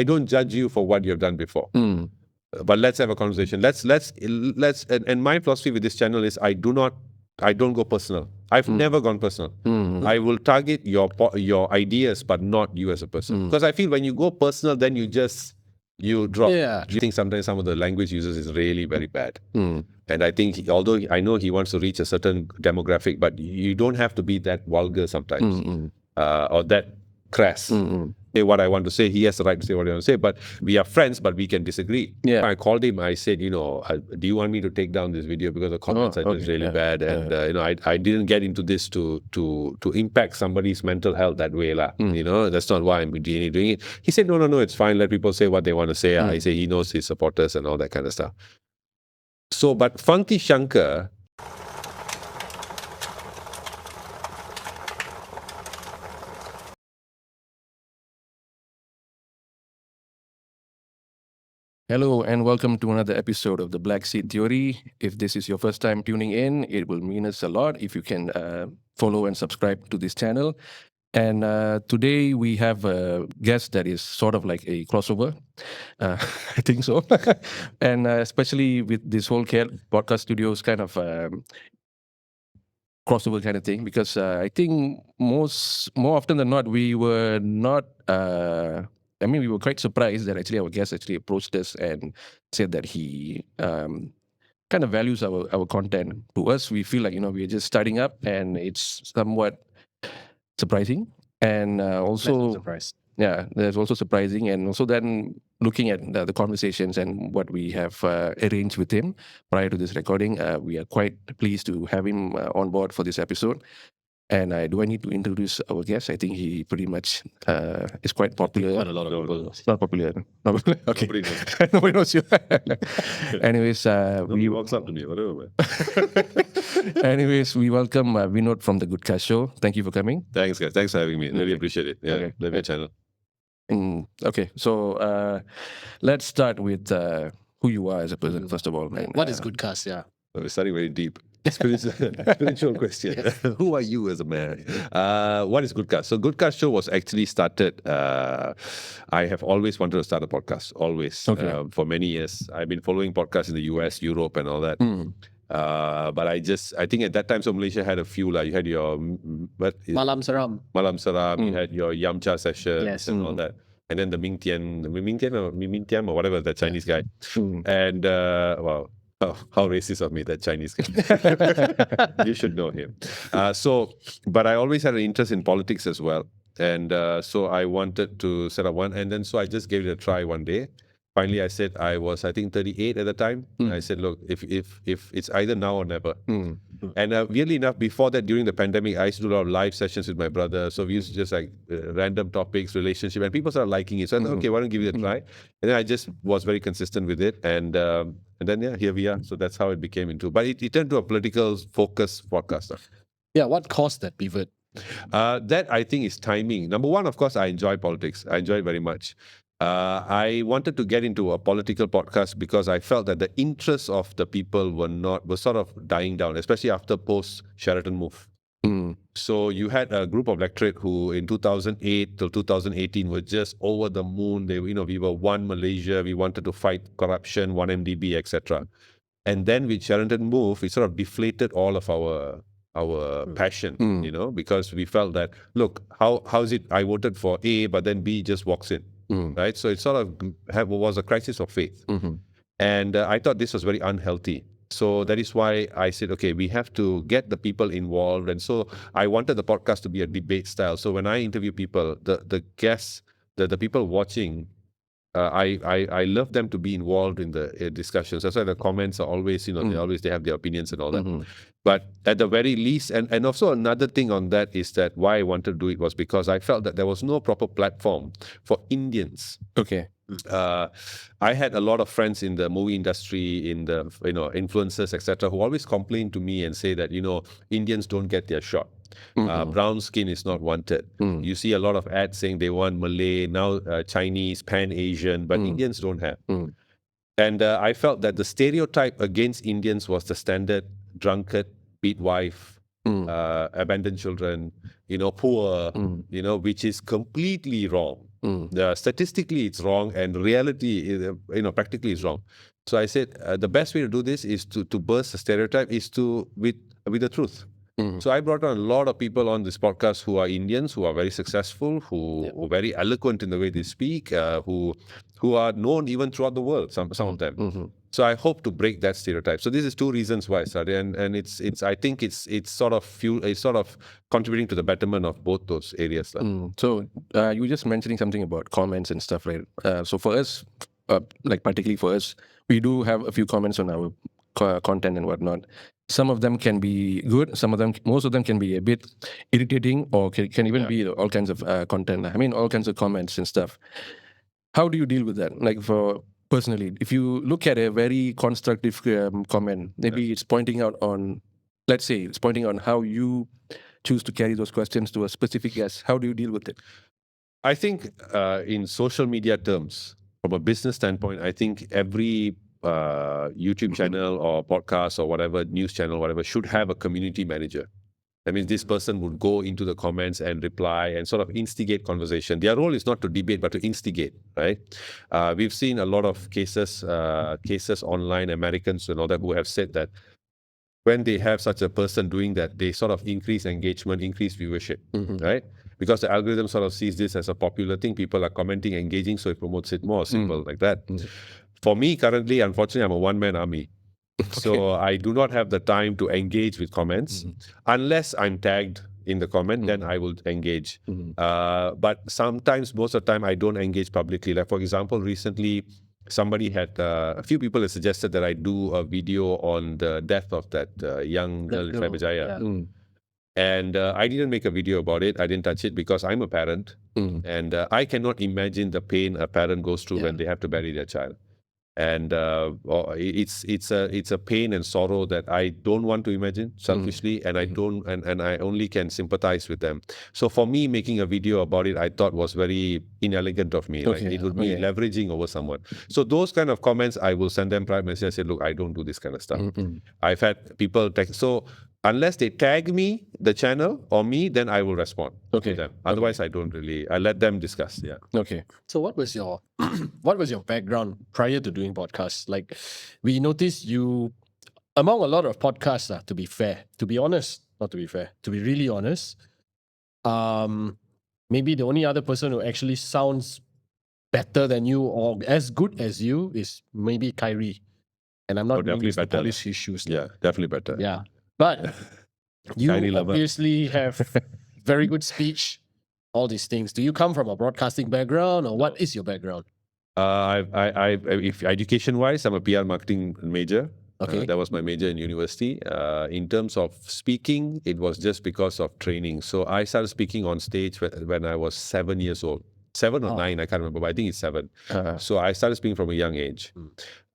I don't judge you for what you've done before. But let's have a conversation. Let's and my philosophy with this channel is I don't go personal. I've never gone personal. I will target your ideas, but not you as a person. Because I feel when you go personal, then you drop. Yeah. You think sometimes some of the language uses is really very bad. And I think, although I know he wants to reach a certain demographic, but you don't have to be that vulgar sometimes or that crass. Say what I want to say. He has the right to say what I want to say, but we are friends, but we can disagree. Yeah. I called him. I said, do you want me to take down this video because the comments are just really bad, and I didn't get into this to impact somebody's mental health that way, lah. That's not why I'm doing it. He said, no, it's fine. Let people say what they want to say. I say he knows his supporters and all that kind of stuff. So, but Funky Shankar. Hello and welcome to another episode of the Black Seed Theory. If this is your first time tuning in, it will mean us a lot if you can follow and subscribe to this channel. And today we have a guest that is sort of like a crossover. I think so. And especially with this whole podcast studios kind of crossover kind of thing, because I think more often than not, we were not... we were quite surprised that actually our guest actually approached us and said that he kind of values our content. To us, we feel like, we're just starting up and it's somewhat surprising. And also... surprise. Yeah, there's also surprising. And also then looking at the conversations and what we have arranged with him prior to this recording, we are quite pleased to have him on board for this episode. And do I need to introduce our guest? I think he pretty much is quite popular. Quite a lot of people. Not popular. Okay. Nobody knows. Nobody knows you. Anyways, Nobody walks up to me, whatever, man. anyways, we welcome Vinodh from the Goodcast show. Thank you for coming. Thanks, guys. Thanks for having me. Really appreciate it. Yeah, Okay. love your channel. Okay, so let's start with who you are as a person, first of all. And, What is Goodcast? Yeah. We're starting very deep. Spiritual question. Who are you as a man? What is Goodcast? So Goodcast show was actually started. I have always wanted to start a podcast, always. Okay. For many years. I've been following podcasts in the US, Europe and all that. But I think at that time, so Malaysia had a few. You had your Malam Seram. Malam Saram, you had your Yamcha sessions Yes. and all that. And then the Ming Tian or whatever, that Chinese guy. And wow. Oh, how racist of me, that Chinese guy. You should know him. But I always had an interest in politics as well. And so I wanted to set up one. And then so I just gave it a try one day. Finally, I said, I was, I think, 38 at the time. I said, look, if it's either now or never. And weirdly enough, before that, during the pandemic, I used to do a lot of live sessions with my brother. So we used to just random topics, relationship, and people started liking it. So I thought, okay, why don't give it a try? And then I just was very consistent with it. And then, yeah, here we are. So that's how it became into. But it turned to a political focus podcast. Yeah, what caused that pivot? That I think is timing. Number one, of course, I enjoy politics. I enjoy it very much. I wanted to get into a political podcast because I felt that the interests of the people were sort of dying down, especially after post-Sheraton move. So you had a group of electorate who in 2008 till 2018 were just over the moon. We were one Malaysia. We wanted to fight corruption, one MDB, etc. And then with Sheraton move, it sort of deflated all of our passion, because we felt that, look, how's it? I voted for A, but then B just walks in. Right, so it sort of was a crisis of faith, and I thought this was very unhealthy. So that is why I said, okay, we have to get the people involved, and so I wanted the podcast to be a debate style. So when I interview people, the guests, the people watching, I love them to be involved in the discussions. That's why the comments are always, they have their opinions and all that. But at the very least, and also another thing on that is that why I wanted to do it was because I felt that there was no proper platform for Indians. Okay. I had a lot of friends in the movie industry, in the influencers, etc., who always complain to me and say that Indians don't get their shot. Brown skin is not wanted. You see a lot of ads saying they want Malay, now Chinese, Pan-Asian, but Indians don't have. And I felt that the stereotype against Indians was the standard drunkard, beat wife, abandoned children, poor, which is completely wrong. Statistically, it's wrong, and reality, practically, is wrong. So I said the best way to do this is to burst the stereotype is with the truth. So I brought on a lot of people on this podcast who are Indians, who are very successful, who are very eloquent in the way they speak, who are known even throughout the world. Some of them. So I hope to break that stereotype. So this is two reasons why I started, and it's I think it's sort of contributing to the betterment of both those areas. So you were just mentioning something about comments and stuff, right? So for us, like particularly for us, we do have a few comments on our content and whatnot. Some of them can be good. Most of them can be a bit irritating, or can even be all kinds of content. I mean, all kinds of comments and stuff. How do you deal with that? Like for personally, if you look at a very constructive comment, maybe it's pointing out on, let's say, it's pointing on how you choose to carry those questions to a specific guest. How do you deal with it? I think in social media terms, from a business standpoint, I think every YouTube channel or podcast or whatever, news channel, whatever, should have a community manager. That means this person would go into the comments and reply and sort of instigate conversation. Their role is not to debate, but to instigate, right? We've seen a lot of cases online, Americans and all that, who have said that when they have such a person doing that, they sort of increase engagement, increase viewership, right? Because the algorithm sort of sees this as a popular thing. People are commenting, engaging, so it promotes it more, simple like that. For me, currently, unfortunately, I'm a one-man army. So I do not have the time to engage with comments. Unless I'm tagged in the comment, then I will engage. But sometimes, most of the time, I don't engage publicly. Like, for example, recently, somebody had, a few people had suggested that I do a video on the death of that young girl in Cyberjaya. And I didn't make a video about it. I didn't touch it because I'm a parent. And I cannot imagine the pain a parent goes through when they have to bury their child. And it's a pain and sorrow that I don't want to imagine selfishly, and I don't, and I only can sympathize with them. So for me, making a video about it, I thought was very inelegant of me. Like it would be leveraging over someone. So those kind of comments, I will send them private message. I said, look, I don't do this kind of stuff. I've had people text. So unless they tag me, the channel, or me, then I will respond to them. Otherwise, I don't really. I let them discuss. Yeah. Okay. So what was your what was your background prior to doing podcasts? Like, we noticed you among a lot of podcasts. To be fair, to be honest, not to be fair, to be really honest, maybe the only other person who actually sounds better than you or as good as you is maybe Kyrie. And I'm not definitely going to better. polish his shoes. Yeah, definitely better. Yeah. But you Kyrie lover. obviously have very good speech, all these things. Do you come from a broadcasting background, or what is your background? If education-wise, I'm a PR marketing major. Okay. That was my major in university. In terms of speaking, it was just because of training. So I started speaking on stage when I was 7 years old. 7 or 9, I can't remember, but I think it's 7. So I started speaking from a young age.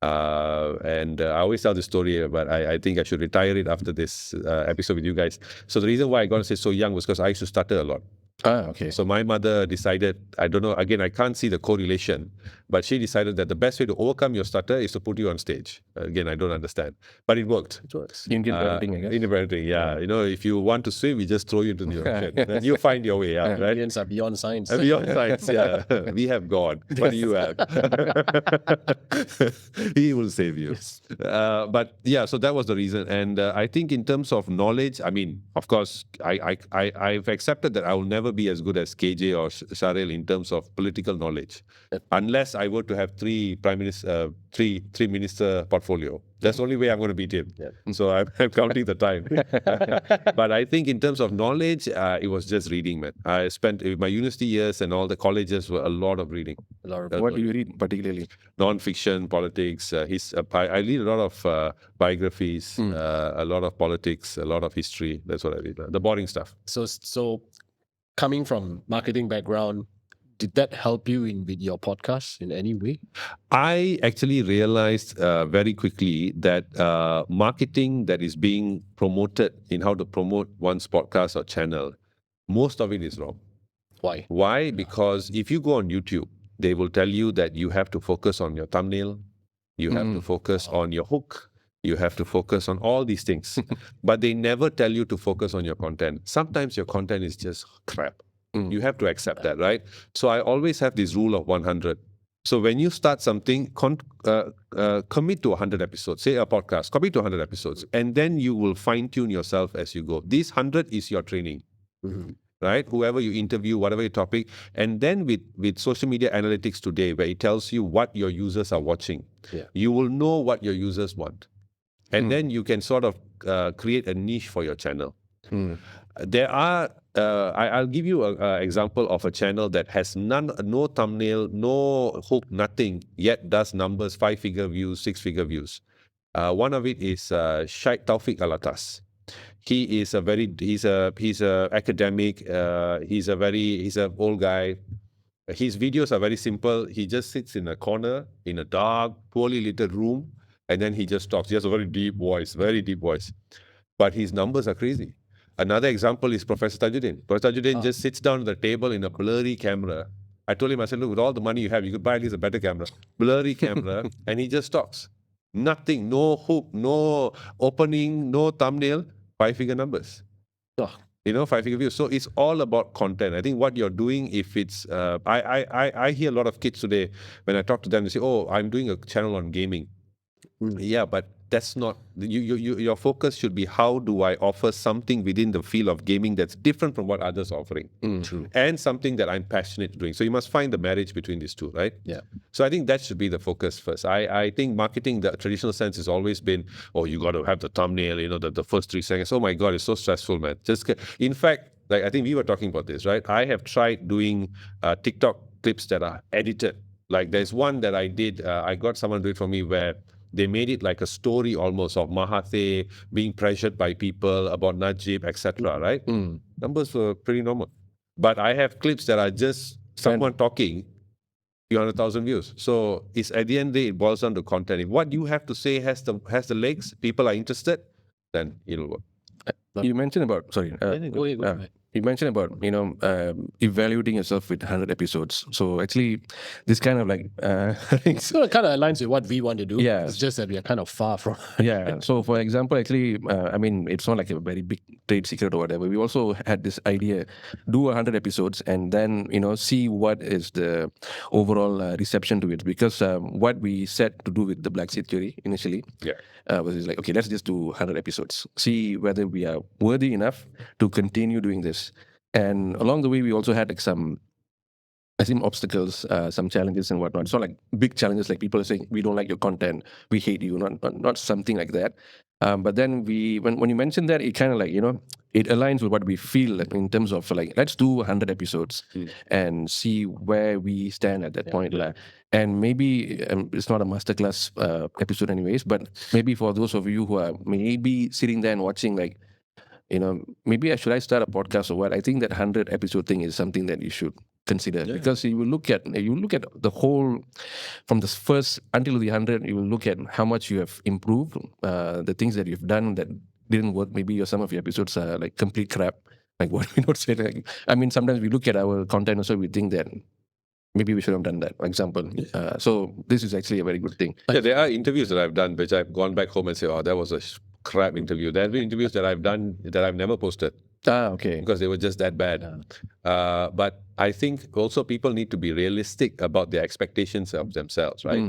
And I always tell this story, but I think I should retire it after this episode with you guys. So the reason why I got to say so young was because I used to stutter a lot. Okay. So my mother decided, I don't know, again, I can't see the correlation, but she decided that the best way to overcome your stutter is to put you on stage. Again, I don't understand, but it worked. It works. Indian parenting, I guess. Indian parenting, yeah. You know, if you want to swim, we just throw you into the ocean. Then you find your way out, right? Indians are beyond science. Beyond science, yeah. We have God. What do you have? He will save you. But yeah, so that was the reason. And I think in terms of knowledge, I mean, of course, I've accepted that I will never be as good as KJ or Sharil in terms of political knowledge, unless I were to have three minister portfolio. That's the only way I'm going to beat him. So I'm counting the time. But I think in terms of knowledge, it was just reading, man. I spent my university years and all the colleges were a lot of reading. What do you read particularly? Non-fiction, politics. I read a lot of biographies, a lot of politics, a lot of history. That's what I read. The boring stuff. So coming from marketing background, did that help you with your podcast in any way? I actually realized very quickly that marketing that is being promoted in how to promote one's podcast or channel, most of it is wrong. Why? Why? Because if you go on YouTube, they will tell you that you have to focus on your thumbnail, you have to focus on your hook, you have to focus on all these things. But they never tell you to focus on your content. Sometimes your content is just crap. You have to accept that, right? So I always have this rule of 100. So when you start something, commit to 100 episodes, say a podcast, commit to 100 episodes, and then you will fine tune yourself as you go. This 100 is your training, right? Whoever you interview, whatever your topic, and then with social media analytics today, where it tells you what your users are watching, you will know what your users want, and then you can sort of create a niche for your channel. There are, I'll give you an example of a channel that has no thumbnail, no hook, nothing, yet does numbers, 5-figure views, 6-figure views. One of it is Shaikh Taufik Alatas. He is he's a academic. He's an old guy. His videos are very simple. He just sits in a corner in a dark, poorly lit room, and then he just talks. He has a very deep voice, but his numbers are crazy. Another example is Professor Tajuddin. Professor Tajuddin just sits down at the table in a blurry camera. I told him, I said, look, with all the money you have, you could buy at least a better camera. Blurry camera, and he just talks. Nothing, no hook, no opening, no thumbnail, 5-figure numbers. 5-figure views. So it's all about content. I think what you're doing, if it's, I hear a lot of kids today, when I talk to them, they say, oh, I'm doing a channel on gaming. Yeah, but that's not, your focus should be, how do I offer something within the field of gaming that's different from what others are offering? True. And something that I'm passionate doing. So you must find the marriage between these two, right? Yeah. So I think that should be the focus first. I think marketing, the traditional sense has always been, oh, you got to have the thumbnail, the first 3 seconds. Oh my God, it's so stressful, man. In fact, like I think we were talking about this, right? I have tried doing TikTok clips that are edited. Like there's one that I did, I got someone to do it for me, where they made it like a story almost of Mahathir being pressured by people about Najib, etc. Right? Numbers were pretty normal. But I have clips that are just someone talking, few 100,000 views. So it's at the end of the day, it boils down to content. If what you have to say has the legs, people are interested, then it'll work. You mentioned about you mentioned about evaluating yourself with 100 episodes. So actually, this kind of like So it kind of aligns with what we want to do. Yeah. It's just that we are kind of far from. yeah. So for example, actually, I mean, it's not like a very big trade secret or whatever. We also had this idea: do 100 episodes and then see what is the overall reception to it. Because what we set to do with the Black Seed Theory initially, was like, okay, let's just do 100 episodes, see whether we are worthy enough to continue doing this. And along the way, we also had like some obstacles, some challenges and whatnot. It's not like big challenges like people are saying, we don't like your content, we hate you, not something like that. But then when you mentioned that, it kind of like, it aligns with what we feel in terms of like, let's do 100 episodes and see where we stand at that point. And maybe it's not a masterclass episode anyways, but maybe for those of you who are maybe sitting there and watching like, maybe should I start a podcast or what? I think that 100 episode thing is something that you should consider, because you will look at the whole from the first until the 100. You will look at how much you have improved, the things that you've done that didn't work. Maybe some of your episodes are like complete crap, like what we not say. Like, I mean, sometimes we look at our content also, we think that maybe we should have done that, for example. So this is actually a very good thing. Yeah, there are interviews that I've done which I've gone back home and say, oh, that was a crap interview. There have been interviews that I've done that I've never posted. Okay. Because they were just that bad. But I think also people need to be realistic about their expectations of themselves, right?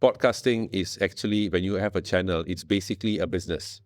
Podcasting is actually, when you have a channel, it's basically a business.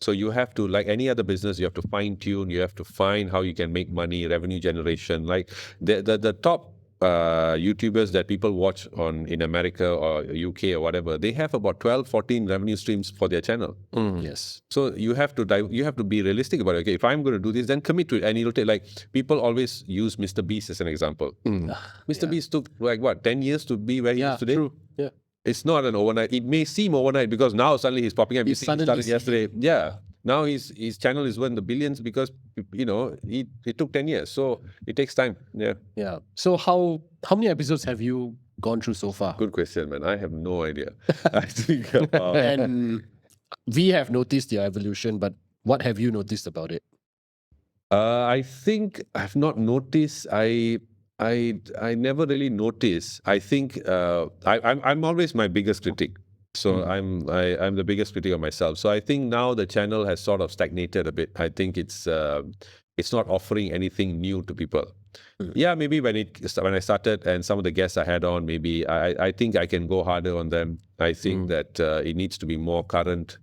So you have to, like any other business, you have to fine tune, you have to find how you can make money, revenue generation. Like the top YouTubers that people watch in America or UK or whatever, they have about 12, 14 revenue streams for their channel. Yes. So you have to be realistic about it. Okay, if I'm going to do this, then commit to it. And it'll take, like, people always use Mr. Beast as an example. Mr. Beast took like what, 10 years to be where he is today? True. Yeah. It's not an overnight. It may seem overnight because now suddenly he's popping up. He started yesterday. Yeah. Now his channel is worth the billions because it took 10 years. So it takes time. Yeah. Yeah. So how many episodes have you gone through so far? Good question, man. I have no idea. I think And we have noticed your evolution, but what have you noticed about it? I think I've not noticed. I never really noticed. I think I'm always my biggest critic. So I'm the biggest critic of myself. So I think now the channel has sort of stagnated a bit. I think it's not offering anything new to people. Yeah, maybe when I started and some of the guests I had on, maybe I think I can go harder on them. I think that it needs to be more current.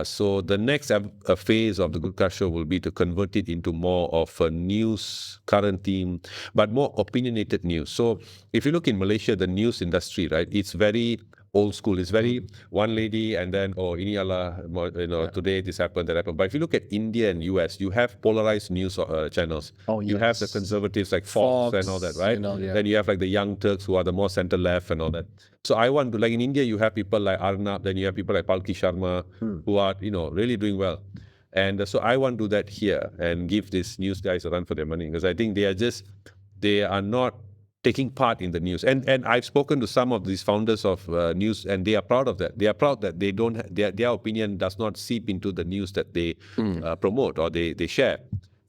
So the next phase of the Goodcast show will be to convert it into more of a news current theme, but more opinionated news. So if you look in Malaysia, the news industry, right, it's very old school. It's very one lady and then ini Allah, today this happened, that happened. But if you look at India and US, you have polarized news channels. Oh, You have the yes. conservatives like Fox and all that, right? and all, yeah. Then you have like the Young Turks who are the more center left and all that. So I want to, like in India, you have people like Arnab, then you have people like Palki Sharma who are, really doing well. And so I want to do that here and give these news guys a run for their money because I think they are not taking part in the news. And I've spoken to some of these founders of news, and they are proud of that. They are proud that they don't their opinion does not seep into the news that they promote or they share.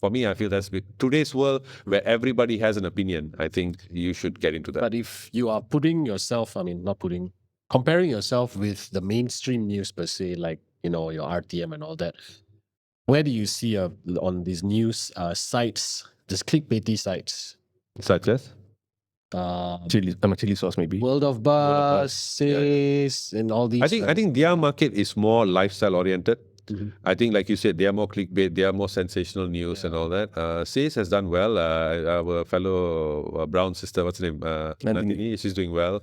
For me, I feel that's today's world where everybody has an opinion. I think you should get into that. But if you are putting yourself, comparing yourself with the mainstream news per se, like, your RTM and all that, where do you see on these news sites, these clickbaity sites? Such as? Chili sauce maybe. World of Buzz, Says, and all these. I think their market is more lifestyle oriented. I think, like you said, they are more clickbait, they are more sensational news and all that. Says has done well. Our fellow brown sister, what's her name? Nandini, she's doing well.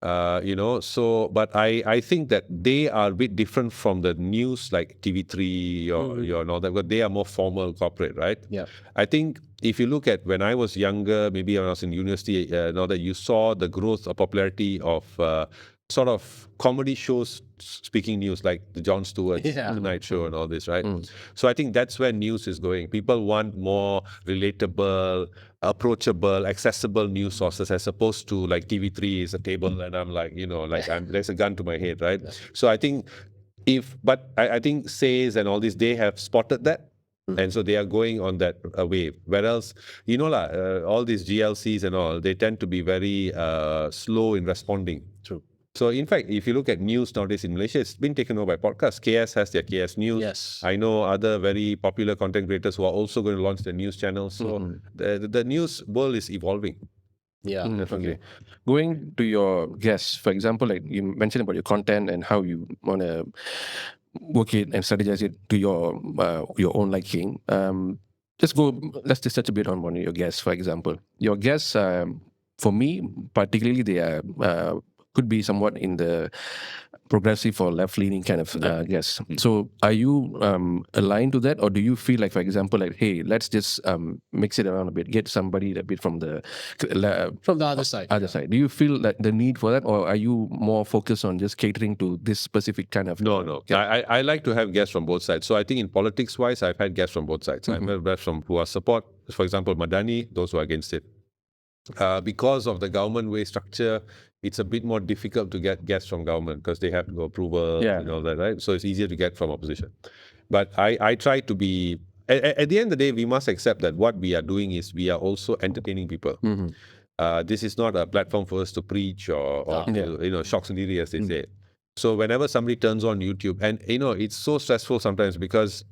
But I think that they are a bit different from the news like TV3 or and all that, but they are more formal corporate, right? Yeah. I think if you look at when I was younger, maybe when I was in university, now that you saw the growth or popularity of sort of comedy shows speaking news like the Jon Stewart's Tonight Show and all this, right? So I think that's where news is going. People want more relatable, approachable, accessible news sources as opposed to like TV3 is a table and I'm like, there's a gun to my head, right? So I think I think Says and all this, they have spotted that. And so they are going on that wave. Whereas, all these GLCs and all, they tend to be very slow in responding. True. So, in fact, if you look at news nowadays in Malaysia, it's been taken over by podcasts. KS has their KS News. Yes. I know other very popular content creators who are also going to launch their news channels. So, the news world is evolving. Yeah. Okay. Going to your guests, for example, like you mentioned about your content and how you want to work it and strategize it to your own liking. Let's just touch a bit on one of your guests, for example. Your guests, for me, particularly, they are could be somewhat in the progressive or left-leaning kind of guests. So are you aligned to that, or do you feel like, for example, like, hey, let's just mix it around a bit, get somebody a bit from the other side? Do you feel like the need for that, or are you more focused on just catering to this specific kind of? No. I like to have guests from both sides. So I think in politics-wise, I've had guests from both sides. I've had guests from who are support, for example, Madani, those who are against it. Because of the government way structure, it's a bit more difficult to get guests from government because they have to go approval and all that, right? So it's easier to get from opposition. But I try to be, at the end of the day, we must accept that what we are doing is we are also entertaining people. This is not a platform for us to preach or shocks and theory, as they say. So whenever somebody turns on YouTube, and it's so stressful sometimes because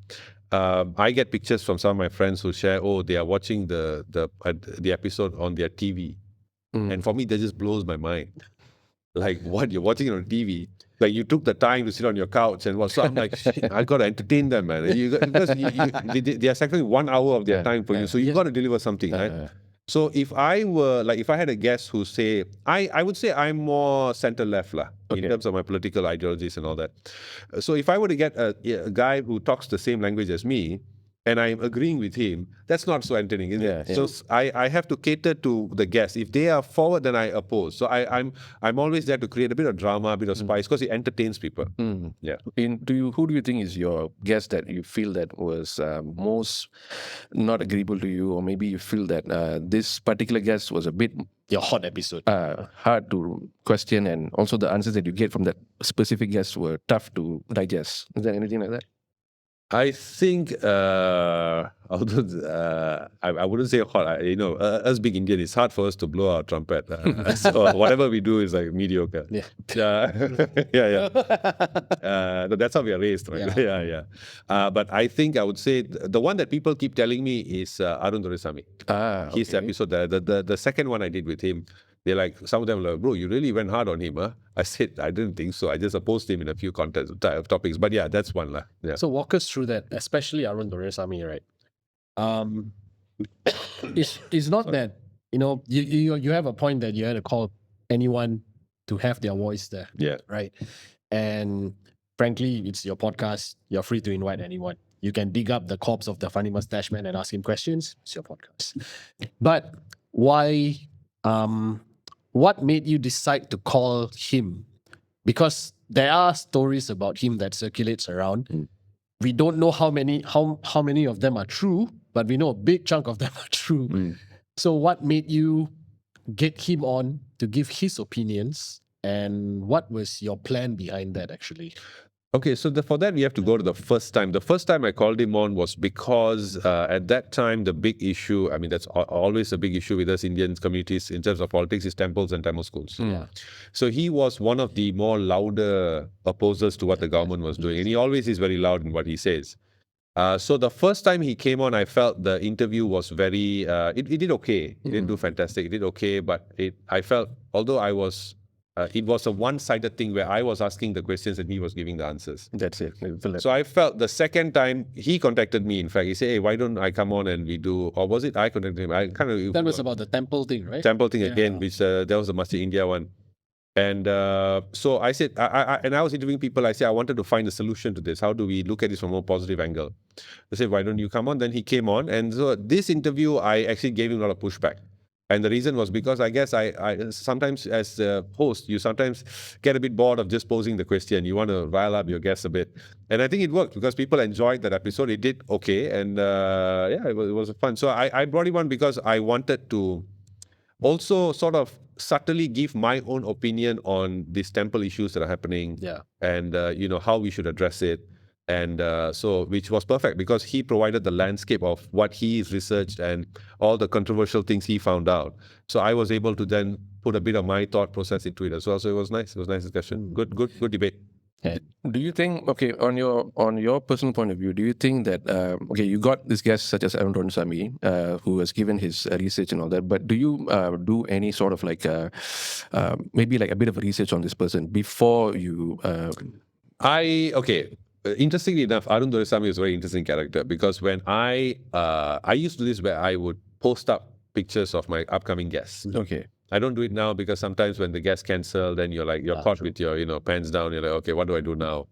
I get pictures from some of my friends who share, they are watching the episode on their TV. And for me, that just blows my mind. Like, what? You're watching it on TV? Like, you took the time to sit on your couch and watch. So I'm like, shit, I got to entertain them, man. Because they are sacrificing 1 hour of their time for you. So you got to deliver something, right? So if I had a guest who say, I would say I'm more center-left in terms of my political ideologies and all that. So if I were to get a guy who talks the same language as me, and I'm agreeing with him, that's not so entertaining, is it? So I have to cater to the guests. If they are forward, then I oppose. So I'm always there to create a bit of drama, a bit of spice, because it entertains people. Yeah. Who do you think is your guest that you feel that was most not agreeable to you, or maybe you feel that this particular guest was a bit your hot episode, hard to question, and also the answers that you get from that specific guest were tough to digest? Is there anything like that? I think, although I wouldn't say hot. Us big Indian, it's hard for us to blow our trumpet. So whatever we do is like mediocre. Yeah. Yeah. No, that's how we are raised, right? Yeah. Yeah. But I think I would say the one that people keep telling me is Arun Doraisamy. His Okay. episode, the second one I did with him. They're like, some of them are like, bro, you really went hard on him, huh? I said, I didn't think so. I just opposed him in a few topics. But yeah, that's one. Yeah. So walk us through that, especially Arun Doraisamy, right? It's not that you have a point that you had to call anyone to have their voice there, Yeah. right? And frankly, it's your podcast. You're free to invite anyone. You can dig up the corpse of the funny mustache man and ask him questions. It's your podcast. But why? What made you decide to call him? Because there are stories about him that circulates around. We don't know how many of them are true, but we know a big chunk of them are true. So what made you get him on to give his opinions, and what was your plan behind that actually? Okay, so for that we have to go to the first time. The first time I called him on was because at that time the big issue, I mean that's always a big issue with us Indian communities in terms of politics, is temples and Tamil schools. Yeah. So he was one of the more louder opposers to what the government was doing, and he always is very loud in what he says. So the first time he came on, I felt the interview was very. It did okay. It didn't do fantastic. It did okay, but I felt, although it was a one-sided thing where I was asking the questions and he was giving the answers. That's it. So I felt the second time he contacted me, in fact, he said, hey, why don't I come on and we do, or was it I contacted him? I kind of. That was about the temple thing, right? Temple thing again, which that was the Masjid India one. And so I said, and I was interviewing people, I said, I wanted to find a solution to this. How do we look at this from a more positive angle? They said, why don't you come on? Then he came on. And so this interview, I actually gave him a lot of pushback. And the reason was because I guess I sometimes as a host, you sometimes get a bit bored of just posing the question. You want to rile up your guests a bit. And I think it worked because people enjoyed that episode. It did okay. And it was fun. So I brought him on because I wanted to also sort of subtly give my own opinion on these temple issues that are happening. Yeah. And, how we should address it. And so, which was perfect because he provided the landscape of what he's researched and all the controversial things he found out. So I was able to then put a bit of my thought process into it as well. So it was nice. It was a nice discussion. Good debate. Do you think, okay, on your personal point of view, do you think that okay, you got this guest such as Arun Doraisamy, who has given his research and all that, but do you do any sort of like maybe like a bit of research on this person before you? Interestingly enough, Arun Doraisamy is a very interesting character because when I used to do this where I would post up pictures of my upcoming guests. Okay. I don't do it now because sometimes when the guests cancel, then you're caught with your pants down. You're like, okay, what do I do now?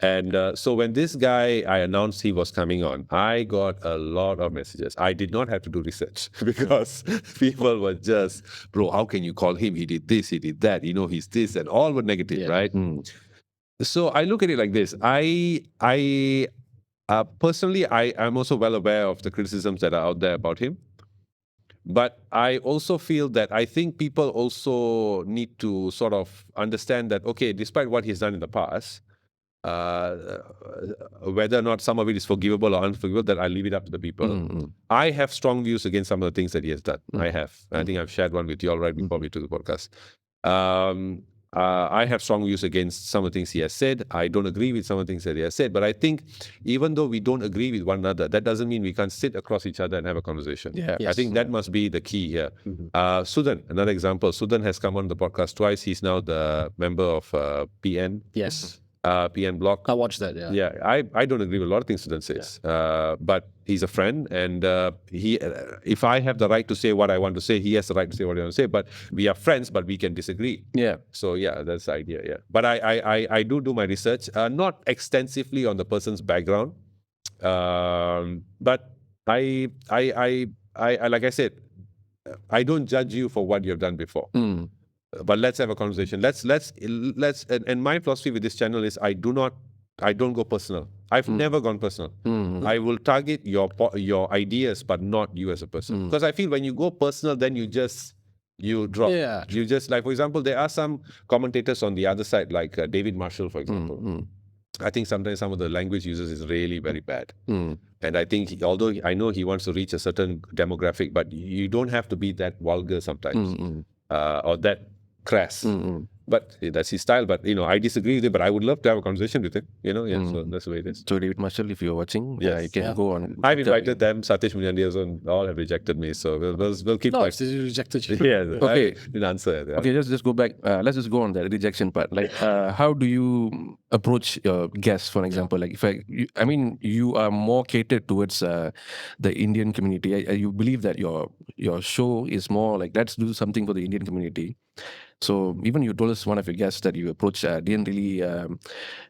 And so when this guy, I announced he was coming on, I got a lot of messages. I did not have to do research because people were just, bro, how can you call him? He did this, he did that. He's this, and all were negative, right? So I look at it like this. I personally, I'm also well aware of the criticisms that are out there about him. But I also feel that I think people also need to sort of understand that, okay, despite what he's done in the past, whether or not some of it is forgivable or unforgivable, that I leave it up to the people. I have strong views against some of the things that he has done. I have. I think I've shared one with you all right before we took the podcast. I have strong views against some of the things he has said. I don't agree with some of the things that he has said. But I think even though we don't agree with one another, that doesn't mean we can't sit across each other and have a conversation. Yeah. I think that must be the key here. Sudan, another example. Sudan has come on the podcast twice. He's now the member of PN. Yes. PN Block. I watched that, yeah. Yeah, I don't agree with a lot of things Sudan says. But he's a friend, and if I have the right to say what I want to say, he has the right to say what I want to say. But we are friends, but we can disagree. Yeah. So yeah, that's the idea. Yeah. But I do my research, not extensively on the person's background, but I like I said, I don't judge you for what you've done before. But let's have a conversation. Let's and my philosophy with this channel is I don't go personal. I've never gone personal. I will target your ideas, but not you as a person. Because I feel when you go personal, then you drop. Yeah. You just, like, for example, there are some commentators on the other side, like David Marshall, for example. I think sometimes some of the language uses is really very bad. Mm. And I think, although I know he wants to reach a certain demographic, but you don't have to be that vulgar sometimes, or that crass. But that's his style. But I disagree with it. But I would love to have a conversation with him. Yeah. So that's the way it is. So David Marshall, if you're watching, Yes. you can Yeah. go on. I've invited them. Satish Munyandi all have rejected me. So we'll keep. No, like, it's rejected you. yeah. Okay. I didn't answer. Yeah. Okay, let's just go back. Let's just go on that rejection part. Like, how do you approach your guests, for example? Like, I mean, you are more catered towards the Indian community. You believe that your show is more like, let's do something for the Indian community. So even you told us one of your guests that you approach didn't really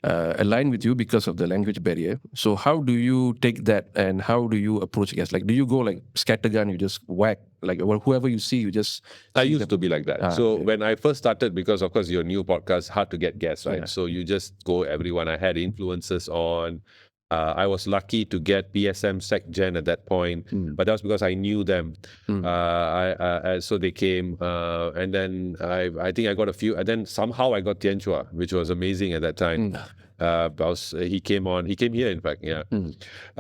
align with you because of the language barrier. So how do you take that and how do you approach guests? Like, do you go like scattergun, you just whack, like whoever you see, you just... I used to be like that. So okay. when I first started, because of course your new podcast, hard to get guests, right? Yeah. So you just go everyone. I had influencers on. I was lucky to get PSM SecGen at that point, but that was because I knew them. So they came, and then I think I got a few, and then somehow I got Tianchua, which was amazing at that time. He came here, in fact, yeah.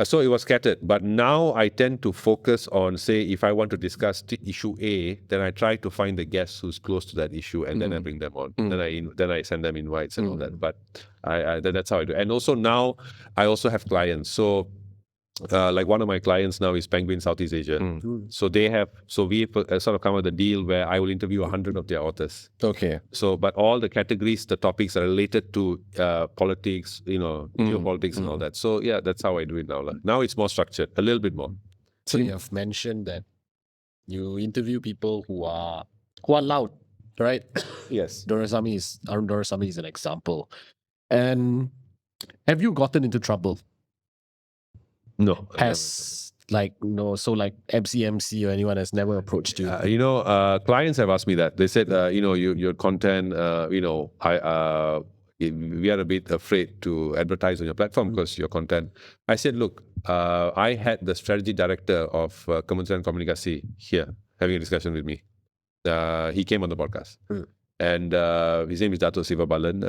So it was scattered, but now I tend to focus on, say, if I want to discuss issue A, then I try to find the guest who's close to that issue, and then I bring them on. Then I send them invites and all that. But that's how I do. And also now I also have clients. So like one of my clients now is Penguin Southeast Asia. So we sort of come with a deal where I will interview 100 of their authors. Okay. So, but all the categories, the topics are related to politics, geopolitics and all that. So yeah, that's how I do it now. Now it's more structured, a little bit more. So you have mentioned that you interview people who are loud, right? Yes. Arun Doraisamy is an example. And have you gotten into trouble? No. Like MCMC or anyone has never approached you? Clients have asked me that. They said, your content, we are a bit afraid to advertise on your platform because your content. I said, look, I had the strategy director of Kementerian Komunikasi here having a discussion with me. He came on the podcast. And his name is Dato Siva Balan,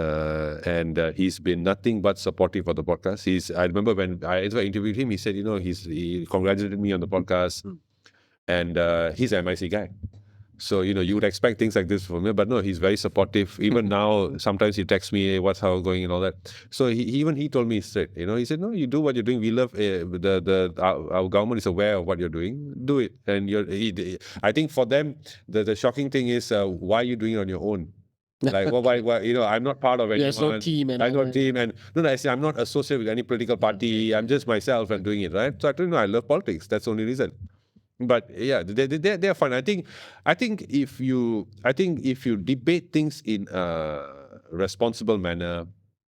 and he's been nothing but supportive of the podcast. I remember when I interviewed him, he said, he congratulated me on the podcast, and he's an MIC guy. So, you would expect things like this from him, but no, he's very supportive. Even now, sometimes he texts me, hey, what's how going and all that. So he told me straight, he said, no, you do what you're doing. We love our government is aware of what you're doing. Do it. And I think for them, the shocking thing is, why are you doing it on your own? Like, why, I'm not part of anyone. There's no team. I'm not team. And no, I say, I'm not associated with any political party. I'm just myself and doing it, right? So I told him, I love politics. That's the only reason. But yeah, they're fun. I think if you debate things in a responsible manner,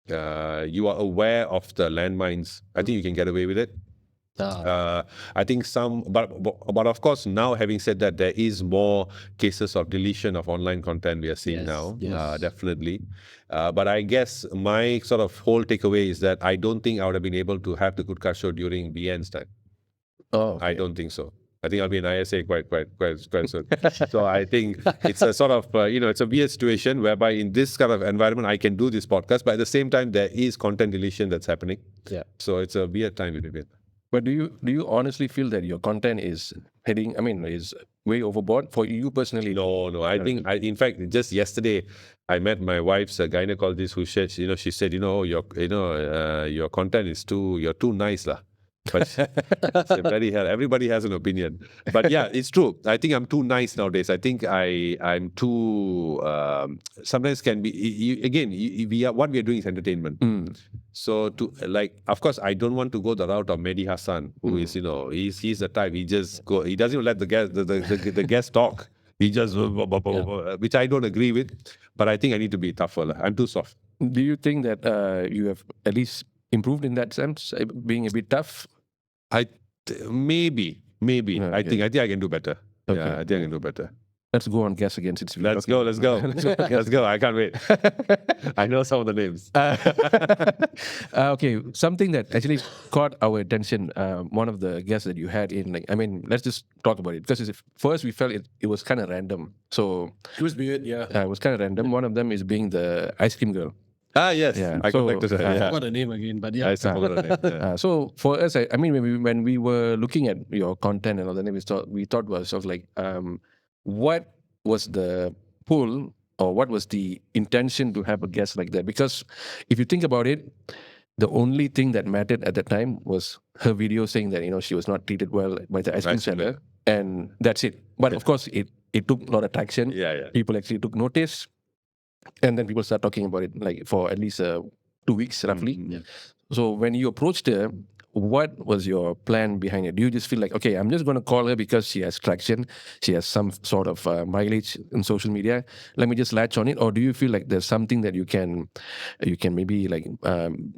you are aware of the landmines. I think you can get away with it. I think but of course, now having said that, there is more cases of deletion of online content we are seeing now. Yes. Definitely. But I guess my sort of whole takeaway is that I don't think I would have been able to have the Goodcast show during BN's time. Oh, okay. I don't think so. I think I'll be in ISA quite soon. So I think it's a sort of, it's a weird situation whereby in this kind of environment, I can do this podcast, but at the same time, there is content deletion that's happening. Yeah. So it's a weird time with it. But do you honestly feel that your content is is way overboard for you personally? No. I think, in fact, just yesterday, I met my wife's gynecologist who said, she said, your content is you're too nice, lah. But everybody has an opinion. But yeah, it's true. I think I'm too nice nowadays. I think I'm too. Sometimes can be. What we are doing is entertainment. So of course, I don't want to go the route of Mehdi Hassan, who is, he's the type. He just go. He doesn't even let the guest talk. He just, which I don't agree with. But I think I need to be tougher. I'm too soft. Do you think that you have at least improved in that sense, being a bit tough? Maybe. Okay. I think I can do better. Okay. Yeah, I think I can do better. Let's go on guess again. Let's go. Let's go. I can't wait. I know some of the names. Okay, something that actually caught our attention. One of the guests that you had in, let's just talk about it because first we felt it was kind of random. So It was weird, yeah. it was kind of random. One of them is being the ice cream girl. Yes, Yeah. I So, contacted her. I Yeah, forgot the name again, but yeah. I still forgot her name. Yeah. So for us, I mean, when we were looking at your content and all that, we thought to ourselves like, what was the pull or what was the intention to have a guest like that? Because if you think about it, the only thing that mattered at the time was her video saying that she was not treated well by the ice cream Ice cream seller, and that's it. But of course, it took a lot of traction. Yeah, yeah. People actually took notice, and then people start talking about it like for at least 2 weeks roughly. Mhm. So when you approached her, what was your plan behind it? Do you just feel like, okay, I'm just going to call her because she has traction, she has some sort of mileage in social media. Let me just latch on it, or do you feel like there's something that you can maybe like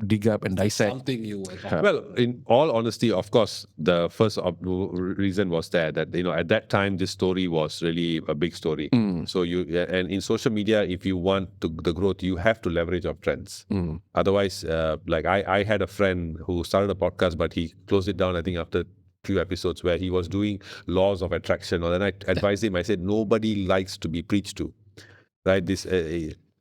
dig up and dissect? Something you were Well, in all honesty, of course, the first reason was that at that time this story was really a big story. So and in social media, if you want the growth, you have to leverage of trends. Otherwise, like I had a friend who started a podcast, but he closed it down. I think after few episodes where he was doing laws of attraction. And then I advised him. I said nobody likes to be preached to, right? This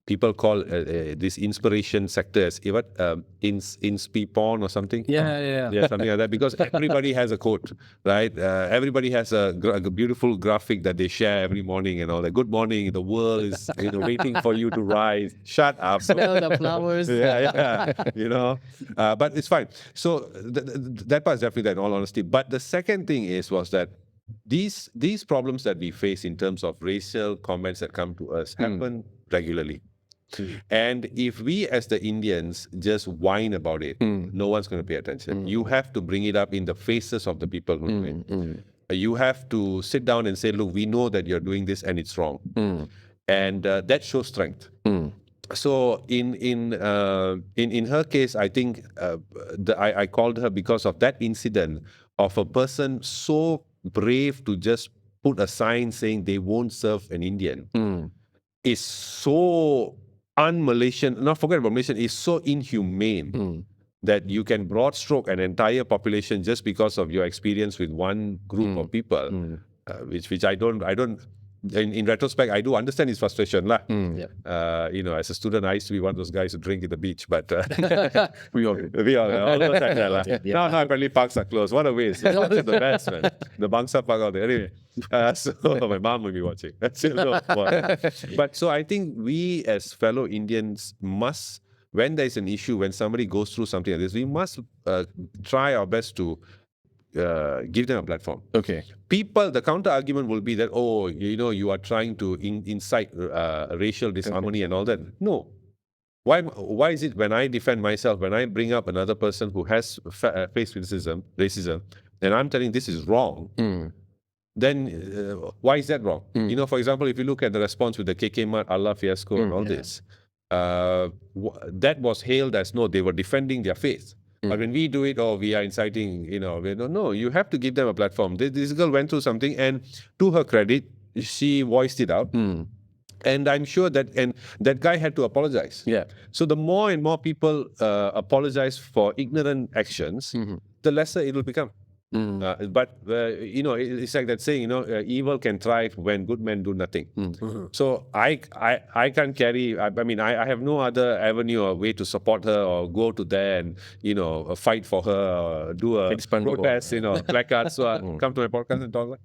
people call this inspiration sector as what inspi porn or something. Yeah. Yeah, something like that. Because everybody has a quote, right? Everybody has a beautiful graphic that they share every morning and all that. Good morning, the world is waiting for you to rise. Shut up. Smell the flowers. Yeah. But it's fine. So that part is definitely that, in all honesty. But the second thing was that these problems that we face in terms of racial comments that come to us happen regularly. And if we as the Indians just whine about it, no one's going to pay attention. You have to bring it up in the faces of the people who do it. You have to sit down and say, look, we know that you're doing this and it's wrong. And that shows strength. So in her case, I think I called her because of that incident of a person so brave to just put a sign saying they won't serve an Indian is so un-Malaysian, not forget about Malaysian, is so inhumane that you can broad stroke an entire population just because of your experience with one group of people, which I don't. In retrospect, I do understand his frustration, lah. As a student, I used to be one of those guys who drink at the beach, but We all all of us had that, lah. Now apparently parks are closed. What a waste! That's the best, man. The Bangsa Park out there. Anyway, so my mom will be watching. But so I think we as fellow Indians must, when there's an issue, when somebody goes through something like this, we must try our best to give them a platform. Okay. People, the counter argument will be that, you are trying to incite racial disharmony and all that. No. Why is it when I defend myself, when I bring up another person who has faced racism, and I'm telling this is wrong, then why is that wrong? For example, if you look at the response with the KK Mart, Allah fiasco and all this, that was hailed as, no, they were defending their faith. But when we do it, we are inciting, no, you have to give them a platform. This girl went through something, and to her credit, she voiced it out. And I'm sure that guy had to apologize. Yeah. So the more and more people apologize for ignorant actions, the lesser it will become. But it's like that saying, evil can thrive when good men do nothing. So I can't carry. I have no other avenue or way to support her or go to there and fight for her or do a protest, placards. So come to my podcast and talk.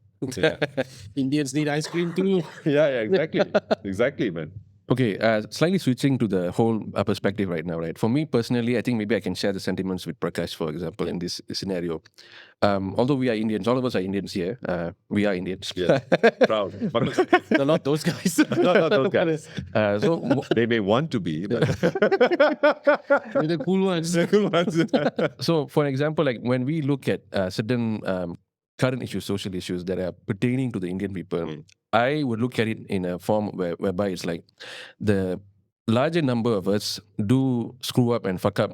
Indians need ice cream too. Yeah, exactly, man. Okay, slightly switching to the whole perspective right now, right? For me personally, I think maybe I can share the sentiments with Prakash, for example, in this scenario. Although we are Indians, all of us are Indians here. We are Indians. Yeah, proud. No, not those guys. Not those guys. So They may want to be, but They're the cool ones. So, for example, like when we look at certain current issues, social issues that are pertaining to the Indian people, I would look at it in a form whereby it's like the larger number of us do screw up and fuck up